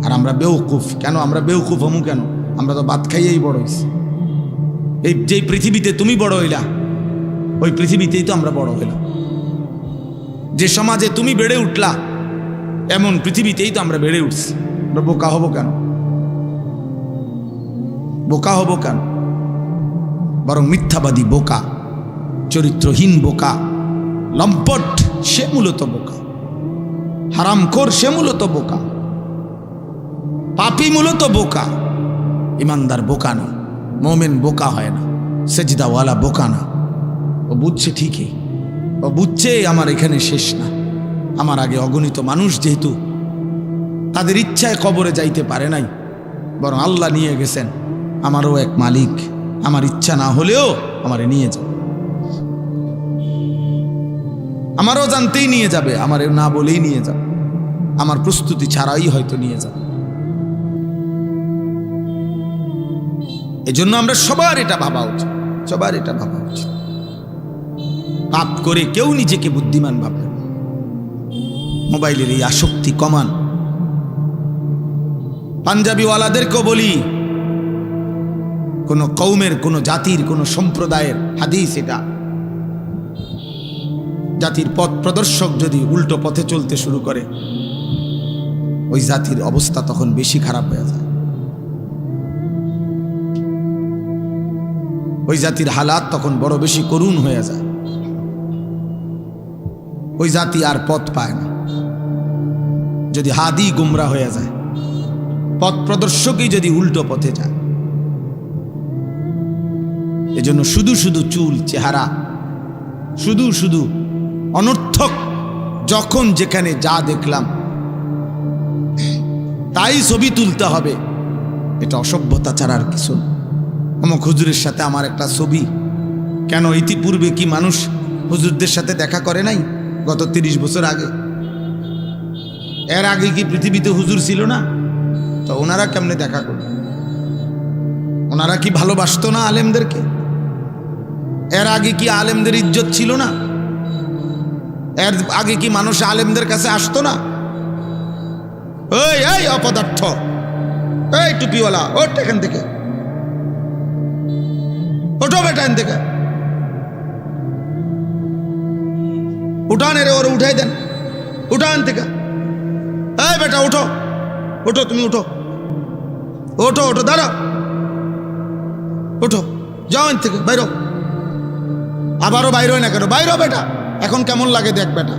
আর আমরা বেউকুফ। কেন আমরা বেউকুফ হমু? কেন? আমরা তো ভাত খাইয়েই বড় হয়েছি। এই যে পৃথিবীতে তুমি বড় হইলা, ওই পৃথিবীতেই তো আমরা বড় হইলাম। যে সমাজে তুমি বেড়ে উঠলা, এমন পৃথিবীতেই তো আমরা বেড়ে উঠছি। আমরা বোকা হব কেন? বোকা হব কেন? বরং মিথ্যাবাদী বোকা, চরিত্রহীন বোকা, লম্পট সে মূলত বোকা, হারামখোর সে মূলত বোকা, পাপী মূলত বোকা। ইমানদার বোকা না, মোমেন বোকা হয় না, সেজদাওয়ালা বোকা না। ও বুঝছে ঠিকই, ও বুঝছে আমার এখানে শেষ না, আমার আগে অগণিত মানুষ যেহেতু তাদের ইচ্ছায় কবরে যাইতে পারে নাই, বরং আল্লাহ নিয়ে গেছেন। আমারও এক মালিক, আমার ইচ্ছা না হলেও আমারে নিয়ে যাবে, আমারও জানতেই নিয়ে যাবে, আমারে না বলেই নিয়ে যাবে। আমার প্রস্তুতি ছাড়াই হয়তো নিয়ে যাবে। এজন্য আমরা সবার এটা ভাবা উচিত, সবার এটা ভাবা উচিত। পাপ করে কেউ নিজেকে বুদ্ধিমান ভাবে। মোবাইলের এই আসক্তি কমান। পাঞ্জাবিওয়ালাদেরকেও বলি, কোন কওমের, কোন জাতির, কোন সম্প্রদায়ের হাদিস এটা, জাতির পথ প্রদর্শক যদি উল্টো পথে চলতে শুরু করে, ওই জাতির অবস্থা তখন বেশি খারাপ হয়ে যায়। ওই জাতির হালাত তখন বড় বেশি করুণ হয়ে যায়। ওই জাতি আর পথ পায় না যদি হাদি গুমরা হয়ে যায়, পথ প্রদর্শকই যদি উল্টো পথে যায়। এজন্য শুধু শুধু চুল, চেহারা, শুধু শুধু অনর্থক, যখন যেখানে যা দেখলাম তাই ছবি তুলতে হবে, এটা অসভ্যতা ছাড়া আর কিছু না। অমুক হুজুরের সাথে আমার একটা ছবি, কেন ইতিপূর্বে কি মানুষ হুজুরদের সাথে দেখা করে নাই? গত 30 বছর আগে, এর আগে কি পৃথিবীতে হুজুর ছিল না? তো ওনারা কেমনে দেখা করল? ওনারা কি ভালোবাসতো না আলেমদেরকে? এর আগে কি আলেমদের ইজ্জত ছিল না? এর আগে কি মানুষ আলেমদের কাছে আসতো না? এই অপদার্থ, এই টুপিওয়ালা, ওঠ এখান থেকে, ওঠো বেটা এখান থেকে, উঠান, এর ওরে উঠাই দেন, উঠান থেকে। এই বেটা উঠো, ওঠো, তুমি উঠো, ওঠো, ওঠো, দাঁড়াও, ওঠো, যাও এখান থেকে, বাইরো। আবারও বাইর হয় না কেন? বাইরো বেটা, এখন কেমন লাগে দেখ বেটা।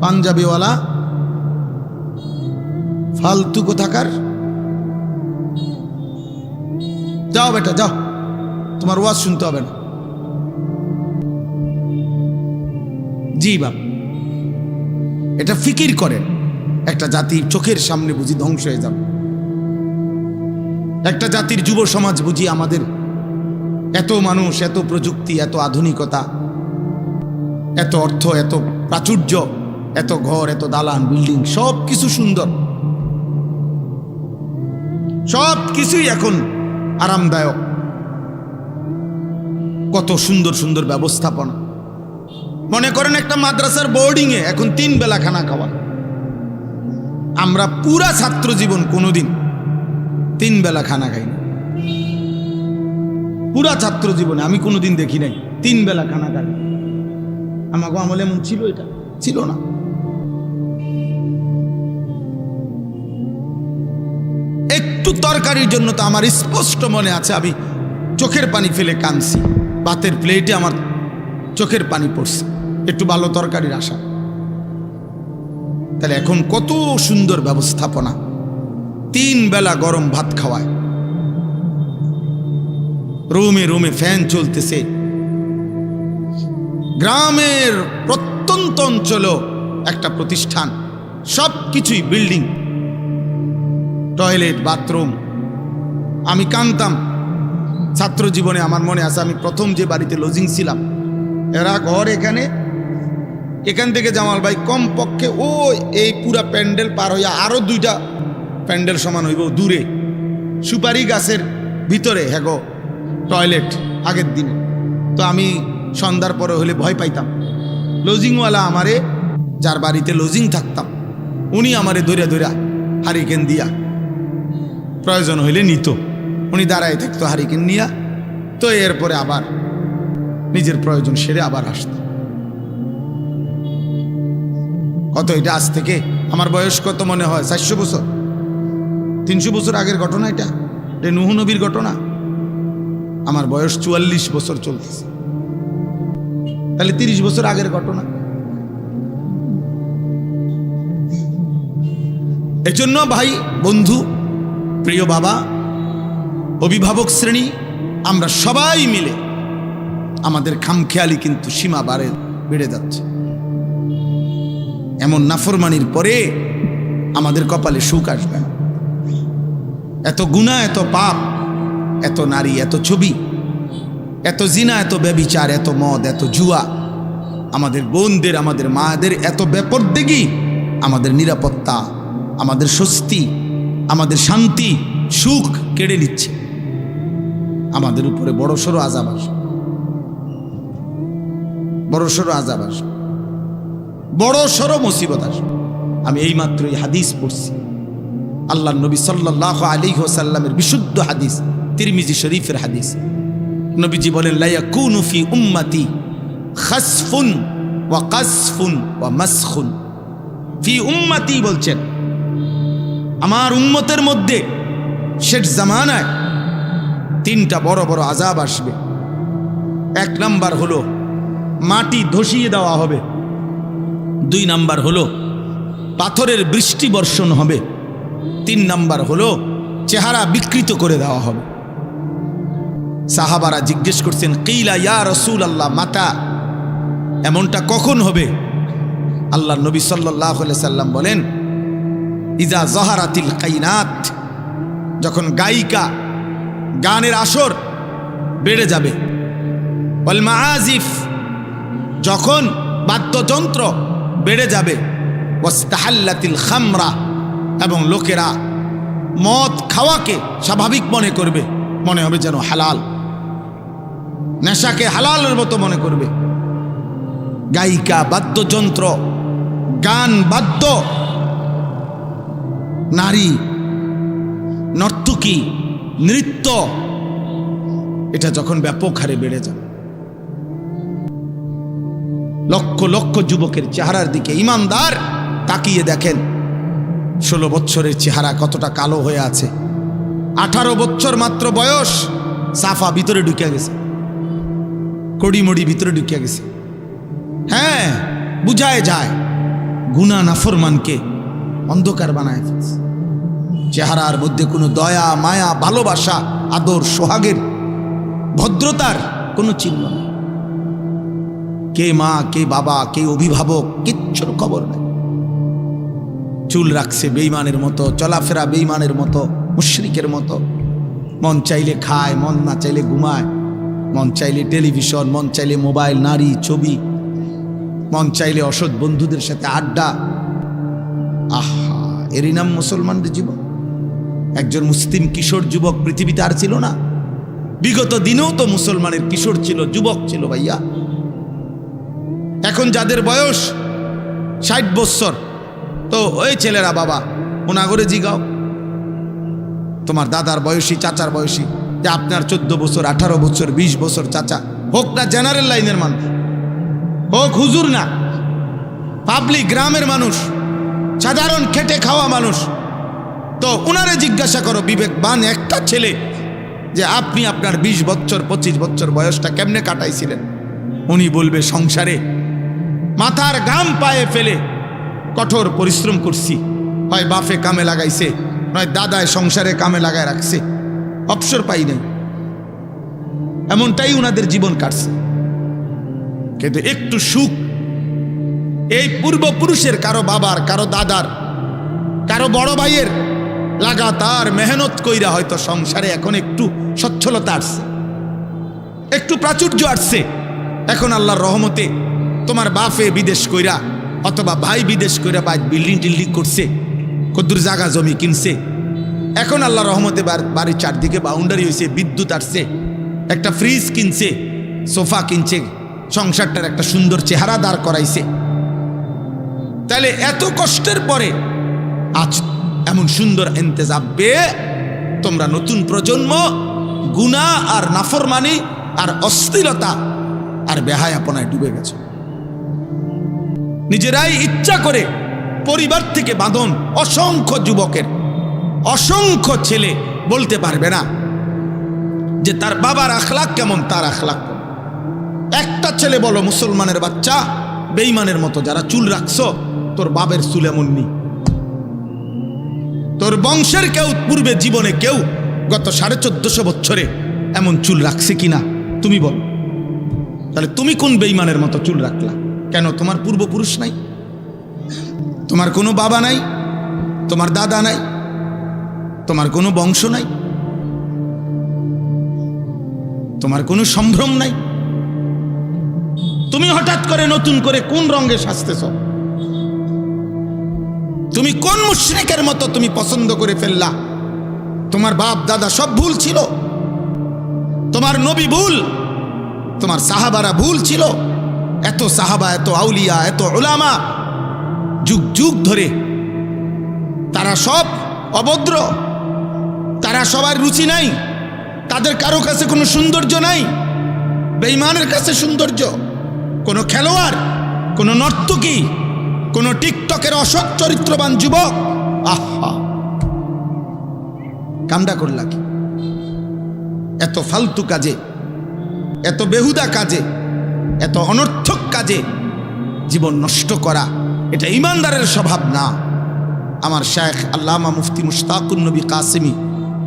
পাঞ্জাবিওয়ালা ফালতু কোথাকার, যাও বেটা যাও, তোমার ওয়াজ শুনতে হবে না। জি বাপ, এটা ফিকির করেন, একটা জাতির চোখের সামনে বুঝি ধ্বংস হয়ে যাবে। একটা জাতির যুব সমাজ বুঝি আমাদের এত মানুষ, এত প্রযুক্তি, এত আধুনিকতা, এত অর্থ, এত প্রাচুর্য, এত ঘর, এত দালান, বিল্ডিং, সব কিছু সুন্দর, সব কিছুই এখন আরামদায়ক, কত সুন্দর সুন্দর ব্যবস্থাপনা। মনে করেন একটা মাদ্রাসার বোর্ডিং এ এখন 3 বেলা খানা খাওয়া। আমরা পুরা ছাত্র জীবন কোনোদিন 3 বেলা খানা খাইনি। পুরা ছাত্র জীবনে আমি কোনোদিন দেখি নাই 3 বেলা খানা খাই। আমাকে আমলে এমন ছিল? এটা ছিল না। একটু তরকারির জন্য তো আমার স্পষ্ট মনে আছে, আমি চোখের পানি ফেলে কাঁদছি। ভাতের প্লেটে আমার চোখের পানি পড়ছে, একটু ভালো তরকারির আশা। তাহলে এখন কত সুন্দর ব্যবস্থাপনা, 3 বেলা গরম ভাত খাওয়ায়, রুমে রুমে ফ্যান চলতেছে। গ্রামের প্রত্যন্ত অঞ্চলেও একটা প্রতিষ্ঠান, সব কিছুই বিল্ডিং, টয়লেট, বাথরুম। আমি কাঁদতাম ছাত্র জীবনে। আমার মনে আছে আমি প্রথম যে বাড়িতে লজিং ছিলাম, এরা ঘর এখান থেকে জামাল ভাই কমপক্ষে ও এই পুরা প্যান্ডেল পার হইয়া আরো 2টা প্যান্ডেল সমান হইব দূরে, সুপারি গাছের ভিতরে হ্যাগো টয়লেট আগের দিনে। তো আমি সন্ধ্যার পরে হলে ভয় পাইতাম। লজিংওয়ালা আমারে, যার বাড়িতে লজিং থাকতাম, উনি আমারে ধরে ধরে হারিকেন দিয়া প্রয়োজন হইলে নিত। উনি দাঁড়ায় থাকতো হারিকেন নিয়া, তো এরপরে আবার নিজের প্রয়োজন সেরে আবার আসত। কত এটা আজ থেকে আমার বয়স কত মনে হয় 400 বছর 300 বছর আগের ঘটনা। এটা নূহ নবীর ঘটনা। আমার বয়স 44 বছর চলতেছে, তাহলে 30 বছর আগের ঘটনা। এজন্য ভাই, বন্ধু, প্রিয় বাবা, অভিভাবক শ্রেণী, আমরা সবাই মিলে আমাদের খামখেয়ালি কিন্তু সীমা বেড়ে যাচ্ছে। এমন নাফরমানির পরে আমাদের কপালে সুখ আসবে না। এত গুনাহ, এত পাপ, এত নারী, এত ছবি, এত জিনা, এত ব্যভিচার, এত মদ, এত জুয়া, আমাদের বোনদের, আমাদের মাদের এত বেপরদেগি আমাদের নিরাপত্তা, আমাদের স্বস্তি, আমাদের শান্তি, সুখ কেড়ে নিচ্ছে। আমাদের উপরে বড়সড় আযাব আসবে, বড়সড় আযাব আসবে, বড়সড় মুসিবত আসবে। আমি এইমাত্র এই হাদিস পড়ছি, আল্লাহর নবী সাল্লাল্লাহু আলাইহি ওয়াসাল্লামের বিশুদ্ধ হাদিস, তিরমিজি শরীফের হাদিস। নবীজি বলেন, লা ইয়াকুনু ফি উম্মতি খাসফুন ওয়া কাসফুন ওয়া মাসখুন। ফি উম্মতি বলছেন, আমার উম্মতের মধ্যে শেষ জামানায় তিনটা বড় বড় আযাব আসবে। এক নাম্বার হলো মাটি ধসিয়ে দেওয়া হবে, দুই নাম্বার হলো পাথরের বৃষ্টি বর্ষণ হবে, তিন নাম্বার হলো চেহারা বিকৃত করে দেওয়া হবে। সাহাবারা জিজ্ঞেস করছেন, কিলা ইয়া রাসূলুল্লাহ মাতা, এমনটা কখন হবে? আল্লাহর নবী সাল্লাল্লাহু আলাইহি সাল্লাম বলেন, ইজা যাহারাতিল কাইনাত, যখন গায়িকা গানের আসর বেড়ে যাবে, ওয়াল মাআজিফ, যখন বাদ্যযন্ত্র বেড়ে যাবে, ওয়াস্তাহাল্লাতিল খামরা, এবং লোকেরা মদ খাওয়াকে স্বাভাবিক মনে করবে, মনে হবে যেন হালাল, নেশাকে হালালের মতো মনে করবে। গায়িকা, বাদ্যযন্ত্র, গান, বাদ্য, নারী, নর্তকী, নৃত্য, এটা যখন ব্যাপক হারে বেড়ে যাবে, লক্ষ লক্ষ যুবকের চেহারার দিকে ইমানদার তাকিয়ে দেখেন, 16 বছরের চেহারা কতটা কালো হয়ে আছে, 18 বছর মাত্র বয়স, সাফা ভিতরে ঢুকে গেছে, কড়িমড়ি ভিতরে ঢুকে গেছে। হ্যাঁ, বুঝায় যায় গুনাহ নাফরমানকে অন্ধকার বানায় ফেলছে। চেহারার মধ্যে কোনো দয়া, মায়া, ভালোবাসা, আদর, সোহাগের, ভদ্রতার কোনো চিহ্ন নেই। কে মা, কে বাবা, কে অভিভাবক, কিচ্ছুর খবর নেই। চুল রাখছে বেঈমানের মতো, চলাফেরা বেঈমানের মতো, মুশরিকের মতো। মন চাইলে খায়, মন না চাইলে ঘুমায়, মন চাইলে টেলিভিশন, মন চাইলে মোবাইল, নারী, ছবি, মন চাইলে অসৎ বন্ধুদের সাথে আড্ডা। আহা, এরই নাম মুসলমানদের জীবন। একজন মুসলিম কিশোর যুবক পৃথিবীতে আর ছিল না। বিগত দিনেও তো মুসলমানের কিশোর ছিল, যুবক ছিল ভাইয়া। এখন যাদের বয়স 60 বছর, তো ওই ছেলেরা বাবা ওনাগরে জিগাও, তোমার দাদার বয়সী, চাচার বয়সী, যে আপনার 14 বছর, 18 বছর, 20 বছর চাচা, হোক না জেনারেল লাইনের মানুষ, হোক হুজুর না, পাবলিক গ্রামের মানুষ, সাধারণ খেটে খাওয়া মানুষ, তো ওনারে জিজ্ঞাসা করো, বিবেকবান একটা ছেলে, যে আপনি আপনার 20 বছর 25 বছর বয়সটা কেমনে কাটাইছিলেন? উনি বলবে, সংসারে মাথার ঘাম পায়ে ফেলে কঠোর পরিশ্রম করছি, হয় বাপে কামে লাগাইছে, নয় দাদায় সংসারে কামে লাগায় রাখছে, অবসর পাই নাই। এমনটাই উনাদের জীবন কাটছে। কিন্তু একটু সুখ এই পূর্বপুরুষের, কারো বাবার, কারো দাদার, কারো বড় ভাইয়ের লাগাতার মেহনত কইরা হয়তো সংসারে এখন একটু সচ্ছলতা আসছে, একটু প্রাচুর্য আসছে। এখন আল্লাহর রহমতে তোমার বাপে বিদেশ কইরা অথবা ভাই বিদেশ কইরা বা বিল্ডিং টিল্ডিং করছে, কদ্দুর জায়গা জমি কিনছে। এখন আল্লাহর রহমতে বাড়ির চারদিকে বাউন্ডারি হয়েছে, বিদ্যুৎ আসছে, একটা ফ্রিজ কিনছে, সোফা কিনছে, সংসারটার একটা সুন্দর চেহারা দাঁড় করাইছে। তাহলে এত কষ্টের পরে আজ এমন সুন্দর ইন্তেজাম পেয়ে তোমরা নতুন প্রজন্ম গুনাহ আর নাফরমানি আর অস্থিরতা আর বেহায়াপনায় ডুবে গেছে। নিজেরাই ইচ্ছা করে পরিবার থেকে বাঁধন। অসংখ্য যুবকের, অসংখ্য ছেলে বলতে পারবে না যে তার বাবার আখলাক কেমন, তার আখলাক কেমন। একটা ছেলে বলো, মুসলমানের বাচ্চা, বেঈমানের মতো যারা চুল রাখছো, তোর বাবের চুল এমন নেই, তোর বংশের কেউ পূর্বে জীবনে কেউ গত 1450 বছরে এমন চুল রাখছে কিনা তুমি বল। তাহলে তুমি কোন বেঈমানের মতো চুল রাখলা? কেন? তোমার পূর্বপুরুষ নাই, তোমার কোনো বাবা নাই, তোমার দাদা নাই, তোমার কোনো বংশ নাই, তোমার কোনো সম্ভ্রম নাই। তুমি হঠাৎ করে নতুন করে কোন রঙে সাজতেছ? তুমি কোন মুশরিকের মতো তুমি পছন্দ করে ফেললা? তোমার বাপ দাদা সব ভুল ছিল, তোমার নবী ভুল, তোমার সাহাবারা ভুল ছিল। এত সাহাবা, এত আউলিয়া, এত উলামা, যুগ যুগ ধরে তারা সব অভদ্র, তারা সবার রুচি নাই, তাদের কারো কাছে কোনো সৌন্দর্য নাই। বেঈমানের কাছে সৌন্দর্য, কোনো খেলোয়াড়, কোনো নর্তকী, কোনো টিকটকের অসৎ চরিত্রবান যুবক, আহা কামডা করলা কি? এত ফালতু কাজে, এত বেহুদা কাজে, এত অনর্থক কাজে জীবন নষ্ট করা, এটা ইমানদারের স্বভাব না। আমার শায়েখ আল্লামা মুফতি মুশতাকুন নবী কাসেমি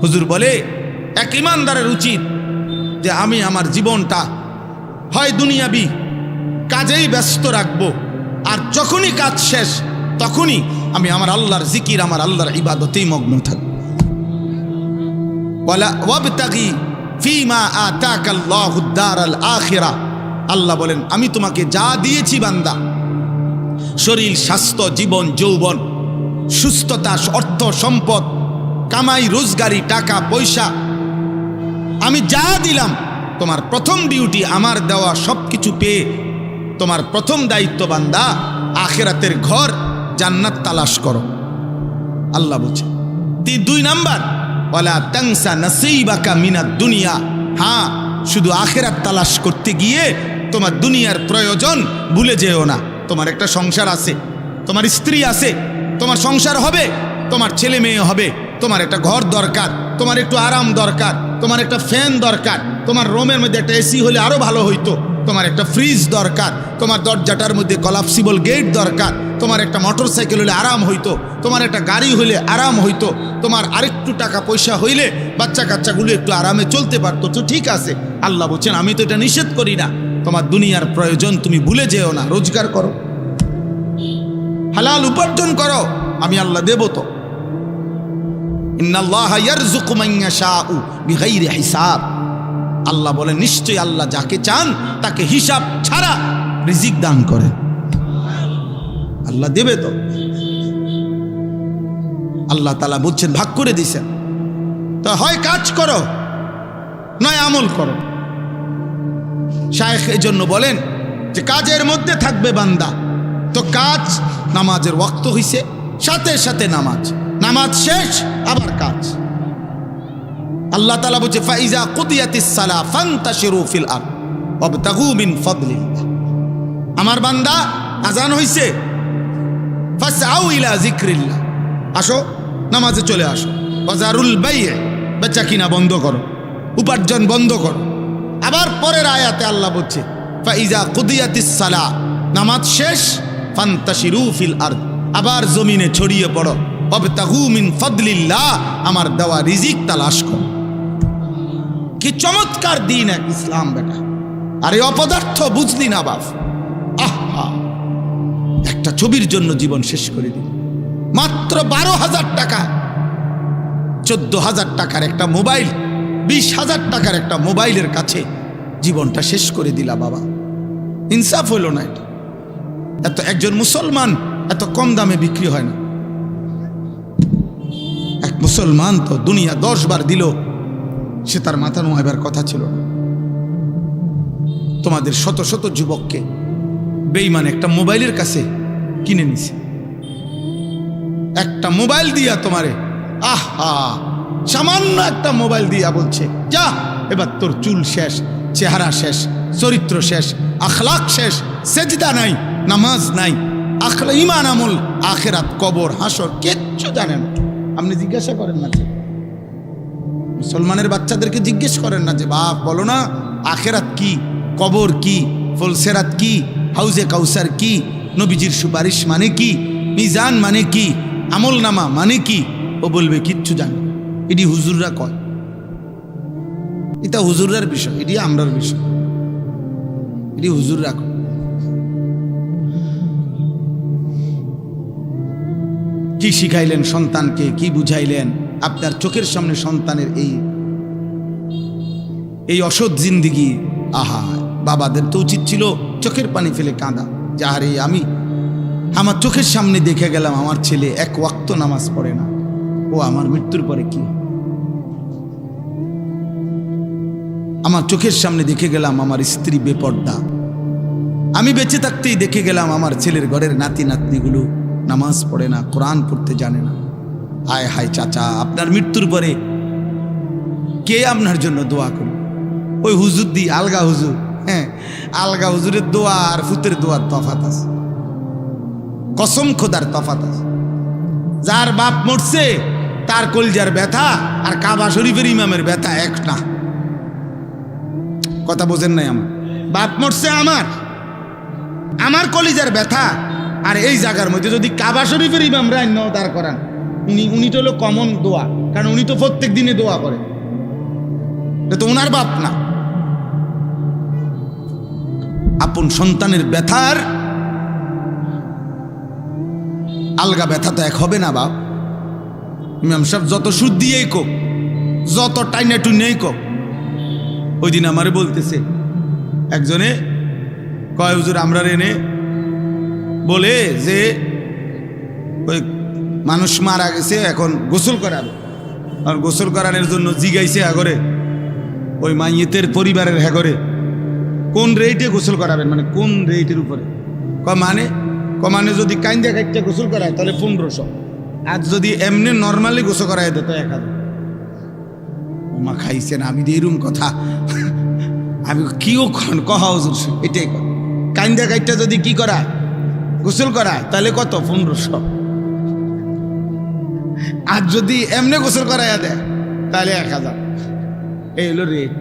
হুজুর বলে, এক ইমানদারের উচিত যে আমি আমার জীবনটা হয় দুনিয়াবি কাজেই ব্যস্ত রাখবো, আর যখনই কাজ শেষ তখনই আমি আমার আল্লাহর জিকির, আমার আল্লাহর ইবাদতেই মগ্ন থাকবো। ওয়ালা ওয়াবতাগি ফীমা আতাকাল্লাহুদ দারাল আখিরা, আল্লাহ বলেন আমি তোমাকে যা দিয়েছি বান্দা, শরীর, স্বাস্থ্য, জীবন, যৌবন, সুস্থতা, অর্থ, সম্পদ, কামাই, রোজগারি, টাকা পয়সা, আমি যা দিলাম, তোমার প্রথম ডিউটি আমার দেওয়া সবকিছু পেয়ে তোমার প্রথম দায়িত্ব বান্দা আখিরাতের ঘর জান্নাত তালাশ করো। আল্লাহ বলছে। 2 নাম্বার, ওয়ালা তানসা নাসীবাকা মিনাদ দুনিয়া, হ্যাঁ শুধু আখিরাত তালাশ করতে গিয়ে তোমার দুনিয়ার প্রয়োজন ভুলে যেও না। তোমার একটা সংসার আছে, তোমার স্ত্রী আছে, তোমার সংসার হবে, তোমার ছেলে মেয়ে হবে, তোমার একটা ঘর দরকার, তোমার একটু আরাম দরকার, তোমার একটা ফ্যান দরকার, তোমার রুমের মধ্যে একটা এসি হলে আরো ভালো হইতো, তোমার একটা ফ্রিজ দরকার, তোমার দরজাটার মধ্যে কলাপসিবল গেট দরকার, তোমার একটা মোটর সাইকেল হলে আরাম হইতো, তোমার একটা গাড়ি হইলে আরাম হইতো, তোমার আরেকটু টাকা পয়সা হইলে বাচ্চা কাচ্চাগুলো একটু আরামে চলতে পারতো। তো ঠিক আছে, আল্লাহ বলছেন আমি তো এটা নিষেধ করি না, তোমার দুনিয়ার প্রয়োজন তুমি ভুলে যেও না, রোজগার করো, হালাল উপার্জন করো, আমি আল্লাহ দেব। তো ইন্নাল্লাহা ইয়ারযুকু মান ইয়াশাউ বিগাইরি হিসাব, আল্লাহ বলেন নিশ্চয়ই আল্লাহ যাকে চান তাকে হিসাব ছাড়া রিজিক দান করেন। আল্লাহ দেবে তো। আল্লাহ তাআলা বলছেন ভাগ করে দিয়েছেন, তো হয় কাজ করো নয় আমল করো। শায়েখ এই জন্য বলেন যে কাজের মধ্যে থাকবে বান্দা, তো কাজ, নামাজের ওয়াক্ত হইছে, সাথে সাথে নামাজ, নামাজ শেষ আবার কাজ। আল্লাহ তাআলা বলছে ফাইজা কুদিয়াতিস সালাহ ফান্তাশিরু ফিল আরদ ওয়াবতাগু মিন ফাদলিল্লাহ। আমার বান্দা আজান হইছে, ফাসআউ ইলা যিকরিল্লাহ, আসো নামাজে চলে আসো। ওয়াজারুল বাই'a, বেচা কিনা বন্ধ করো, উপার্জন বন্ধ করো। আবার পরের আয়াতে আল্লাহ বলছে ফাইজা কুদিয়াতিস সালাহ, নামাজ শেষ, ফান্তাশিরু ফিল আরদ, আবার জমিনে ছড়িয়ে পড়ো, ওয়াবতাগু মিন ফাদলিল্লাহ, আমার দেওয়া রিজিক তালাশ করো। কি চমৎকার দিন এক ইসলাম বেটা। আরে অপদার্থ বুঝলি না বাপ, আহা একটা ছবির জন্য জীবন শেষ করে দিল। মাত্র 12,000 টাকা, 14,000 টাকার একটা মোবাইল, 20,000 টাকার একটা মোবাইলের কাছে জীবনটা শেষ করে দিলা বাবা। ইনসাফ হইল না এটা। এত একজন মুসলমান এত কম দামে বিক্রি হয় না। এক মুসলমান তো দুনিয়া 10 বার দিল, সে তার মাথা নোয়াইবার কথা ছিল না। তোমাদের শত শত যুবককে বেঈমান একটা মোবাইলের কাছে কিনে নিছে, একটা মোবাইল দিয়া তোমারে, আহা সামান্য একটা মোবাইল দিয়া বলছে যা এবার তোর চুল শেষ, চেহারা শেষ, চরিত্র শেষ, আখলাক শেষ, সেজদা নাই, নামাজ নাই, আখলা ঈমান আমল, আখিরাত, কবর, হাসর কিচ্ছু জানেন। আপনি জিজ্ঞাসা করেন না, মুসলমানের বাচ্চাদেরকে জিজ্ঞেস করেন না যে বাপ বলো না আখিরাত কি, কবর কি, ফুলসেরাত কি, হাউজে কাউসার কি, নবীজির সুপারিশ মানে কি, মিজান মানে কি, আমল নামা মানে কি, ও বলবে কিচ্ছু জানে। এটি হুজুররা কয়, এটা হুজুররার বিষয়, এটি আমরার বিষয়, এটি হুজুররা কয়। কি শিখাইলেন সন্তানকে, কি বুঝাইলেন? আপনার চোখের সামনে সন্তানের এই অসৎ জিন্দিগি, আহা বাবাদের তো উচিত ছিল চোখের পানি ফেলে কাঁদা, যে আরে আমি আমার চোখের সামনে দেখে গেলাম আমার ছেলে এক ওয়াক্ত নামাজ পড়ে না, ও আমার মৃত্যুর পরে কি? আমার চোখের সামনে দেখে গেলাম আমার স্ত্রী বেপর্দা, আমি বেঁচে থাকতেই দেখে গেলাম আমার ছেলের ঘরের নাতি নাতনিগুলো নামাজ পড়ে না, কোরআন পড়তে জানে না। হায় হায় চাচা, আপনার মৃত্যুর পরে কে আপনার জন্য দোয়া করবে? ওই হুজুর দি আলগা হুজুর, হ্যাঁ আলগা হুজুরের দোয়া আর ফুতের দোয়ার তফাত আছে, কসম খোদার তফাত আছে। যার বাপ মরছে তার কলজার ব্যথা আর কাবা শরীফের ইমামের ব্যথা এক না। কথা বোঝেন নাই? আমার বাপ মরছে, আমার কলিজার ব্যথা, আর এই জায়গার মধ্যে যদি কাবা শরীফের ইমামরা অন্য দাঁড় করান, উনি তো হলো কমন দোয়া, কারণ উনি তো প্রত্যেক দিনে দোয়া করে, এটা তো ওনার বাপ না। আপন সন্তানের ব্যথার আলগা ব্যথা তো এক হবে না বাপ। ইমাম সাহেব যত সুদ দিয়েই কোক, যত টাইনা টুইনেই কোক। ওই দিন আমারে বলতেছে একজনে, কয় হুজুর আমরা এনে বলে যে ওই মানুষ মারা গেছে, এখন গোসল করাবে, আর গোসল করানোর জন্য জিগাইছে আগরে ওই মাইয়েতের পরিবারের হ্যাগরে কোন রেটে গোসল করাবেন, মানে কোন রেটের উপরে? মানে যদি কাইন্দা কাইটটা গোসল করায় তাহলে 1500, আর যদি এমনি নর্মালি গোসল করায় দেয় তো 1000। ওমা খাইছেন, আমি এরম কথা আমি কিও কহা হুজুর, এটাই কথা। কাইন্দা কাইটটা যদি কি করায় গোসল করায় তাহলে কত? 1500। আর যদি এমনি গোসল করাইয়া দেয় তাহলে 1000। এই হলো রেট।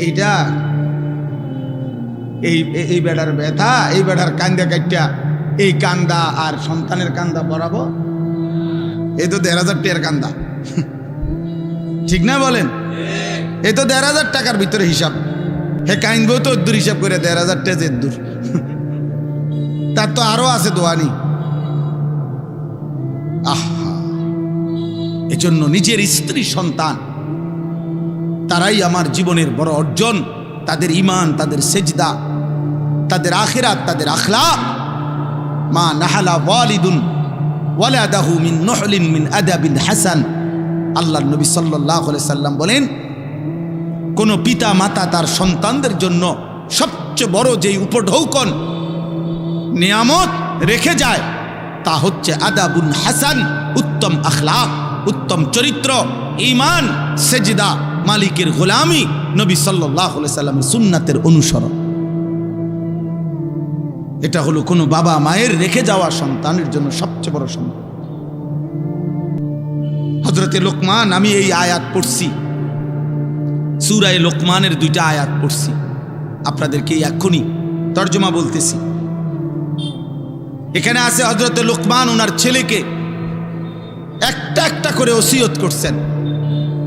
এইটা এই বেড়ার ব্যথা, এই বেড়ার কান্দা কাটটা, এই কান্দা আর সন্তানের কান্দা বরাবো, এই তো 1500 টাকার কান্দা, ঠিক না বলেন? এই তো 1500 টাকার ভিতরে হিসাব। হে কাইনবো তো দূর হিসাব করে 1500 টাকা যে দূর, তার তো আরো আছে দোয়ানি। আহা, এজন্য নিজের স্ত্রী সন্তান তারাই আমার জীবনের বড় অর্জন। তাদের ঈমান, তাদের সেজদা, তাদের আখিরাত, তাদের আখলাক। মা নাহালা ওয়ালিদুন ওয়ালাদাহু মিন নহলিন মিন আদাবিন হাসান। আল্লাহর নবী সাল্লাল্লাহু আলাইহি সাল্লাম বলেন, কোন পিতা মাতা তার সন্তানদের জন্য সবচেয়ে বড় যেই উপঢৌকন নিয়ামত রেখে যায় তা হচ্ছে আদাবুন হাসান, উত্তম আখলাক, উত্তম চরিত্র, ঈমান, সেজদা, মালিকের গোলামি, নবী সাল্লাল্লাহু আলাইহি সাল্লামের সুন্নাতের অনুসরণ। এটা হলো কোনো বাবা মায়ের রেখে যাওয়া সন্তানের জন্য সবচেয়ে বড় সম্পদ। হযরতে লোকমান, আমি এই আয়াত পড়ছি, সূরা লোকমানের 2টা আয়াত পড়ছি, আপনাদেরকে এখনই তর্জমা বলতেছি। এখানে আছে হযরতে লোকমান ওনার ছেলেকে একটা একটা করে ওসিয়ত করছেন।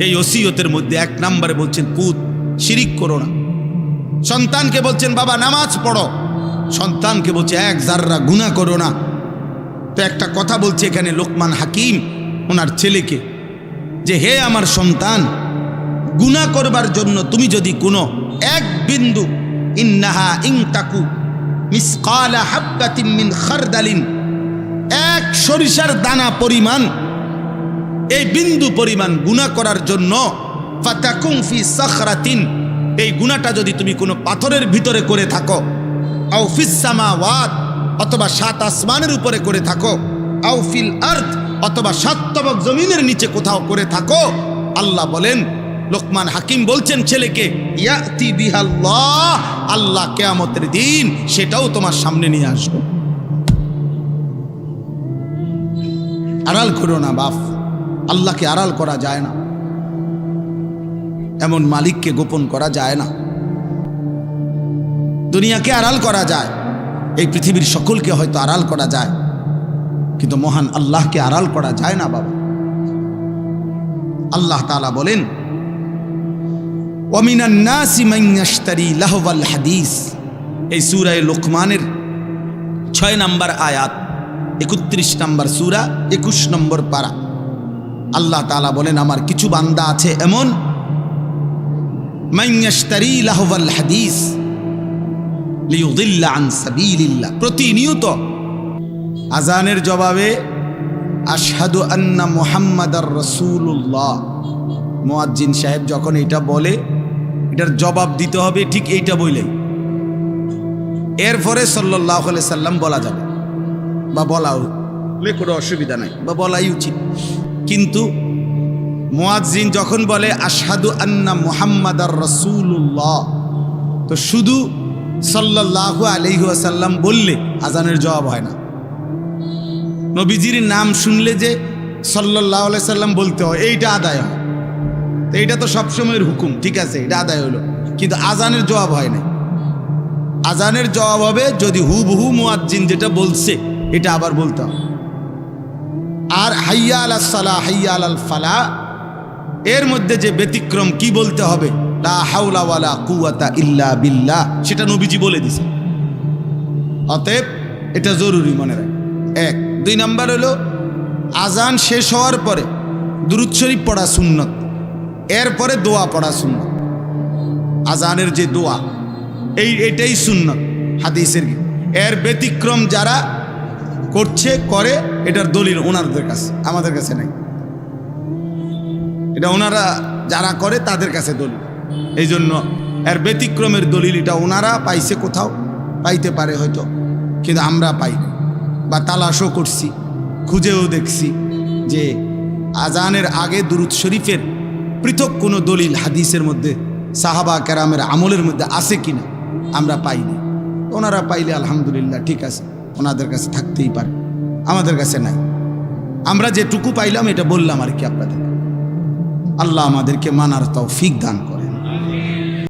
এই ওসিয়তের মধ্যে 1 নম্বরে বলছেন, পুত শিরিক করো না। সন্তানকে বলছেন, বাবা নামাজ পড়ো। সন্তানকে বলছে, 1 জাররা গুনাহ করো না। তো একটা কথা বলছে এখানে লোকমান হাকিম ওনার ছেলেকে, যে হে আমার সন্তান, গুনাহ করবার জন্য তুমি যদি কোনো 1 বিন্দু, ইন্নাহা ইনতাকু মিসকালা হাববাতিন মিন খারদালিন, 1 সরিষার দানা পরিমাণ, এই বিন্দু পরিমাণ গুনাহ করার জন্য, ফাতাকুম ফি সাখরাতিন, এই গুনাহটা যদি তুমি কোনো পাথরের ভিতরে করে থাকো, আও ফিস সামাওয়াত, অথবা 7 আসমানের উপরে করে থাকো, আও ফিল আরদ, অথবা 7 তবক জমিনের নিচে কোথাও করে থাকো, আল্লাহ বলেন, লোকমান হাকিম বলছেন ছেলেকে, ইয়াতি বিহাল্লাহ, আল্লাহ কিয়ামতের দিন সেটাও তোমার সামনে নিয়ে আসবে। আড়াল করো না বাপ, আল্লাহকে আড়াল করা যায় না, এমন মালিককে গোপন করা যায় না। দুনিয়াকে আড়াল করা যায়, এই পৃথিবীর সকলকে হয়তো আড়াল করা যায়, কিন্তু মহান আল্লাহকে আড়াল করা যায় না বাবা। আল্লাহ তাআলা বলেন, ওয়ামিনান নাসি মান ইয়াশতারি লাহওয়াল হাদিস, এই সূরা লোকমানের 6 নম্বর আয়াত, 31 নম্বর সূরা, 21 নম্বর পারা। আল্লাহ তাআলা বলেন, আমার কিছু বান্দা আছে এমন, মান ইয়াশতারি লাহওয়াল হাদিস লিয়ুদিল্লা আন সাবিলিল্লাহ, প্রতিনিয়ত আজানের জবাবে আশহাদু আন্না মুহাম্মাদার রাসূলুল্লাহ, মুয়াজ্জিন সাহেব যখন এটা বলে এটার জবাব দিতে হবে ঠিক এইটা বইলেই। এরপরে সাল্লাল্লাহু আলাইহি সাল্লাম বলা যাবে বা বলাও কোনো অসুবিধা নাই বা বলাই উচিত। কিন্তু মুয়াজ্জিন যখন বলে আশহাদু আন্না মুহাম্মাদার রাসূলুল্লাহ, তো শুধু সাল্লাল্লাহু আলাইহি ওয়াসাল্লাম বললে আজানের জবাব হয় না। নবীজির নাম শুনলে যে সাল্লাল্লাহু আলাইহি সাল্লাম বলতে হয়, এইটা আদায় হয়। তো এইটা তো সবসময়ের হুকুম, ঠিক আছে, এটা আদায় হলো, কিন্তু আজানের জবাব হয় না। আজানের জবাব হবে যদি হুবহু মুয়াজ্জিন যেটা বলছে এটা আবার বলতে হবে। আর হাইয়া আলাস সালাহ হাইয়া আলাল ফালাহ এর মধ্যে যে ব্যতিক্রম কি বলতে হবে, লা হাওলা ওয়ালা কুওয়াতা ইল্লা বিল্লাহ, সেটা নবীজি বলে দিছে। অতএব এটা জরুরি মনে রাখ। এক। দুই নাম্বার হলো আজান শেষ হওয়ার পরে দুরূদ শরীফ পড়া সুন্নত, এরপরে দোয়া পড়া সুন্নত। আজানের যে দোয়া এটাই সুন্নত হাদিসের। এর ব্যতিক্রম যারা করছে করে, এটার দলিল ওনাদের কাছে, আমাদের কাছে নাই। এটা ওনারা যারা করে তাদের কাছে দলিল। এই জন্য এর ব্যতিক্রমের দলিল এটা ওনারা পাইছে, কোথাও পাইতে পারে হয়তো, কিন্তু আমরা পাই না বা তালাশও করছি, খুঁজেও দেখছি যে আজানের আগে দুরূদ শরীফের পৃথক কোনো দলিল হাদিসের মধ্যে সাহাবা কেরামের আমলের মধ্যে আছে কিনা আমরা পাইনি। ওনারা পাইলে আলহামদুলিল্লাহ, ঠিক আছে, ওনাদের কাছে থাকতেই পারে, আমাদের কাছে নাই। আমরা যেটুকু পাইলাম এটা বললাম আর কি আপনাদের। আল্লাহ আমাদেরকে মানার তৌফিক দান করে।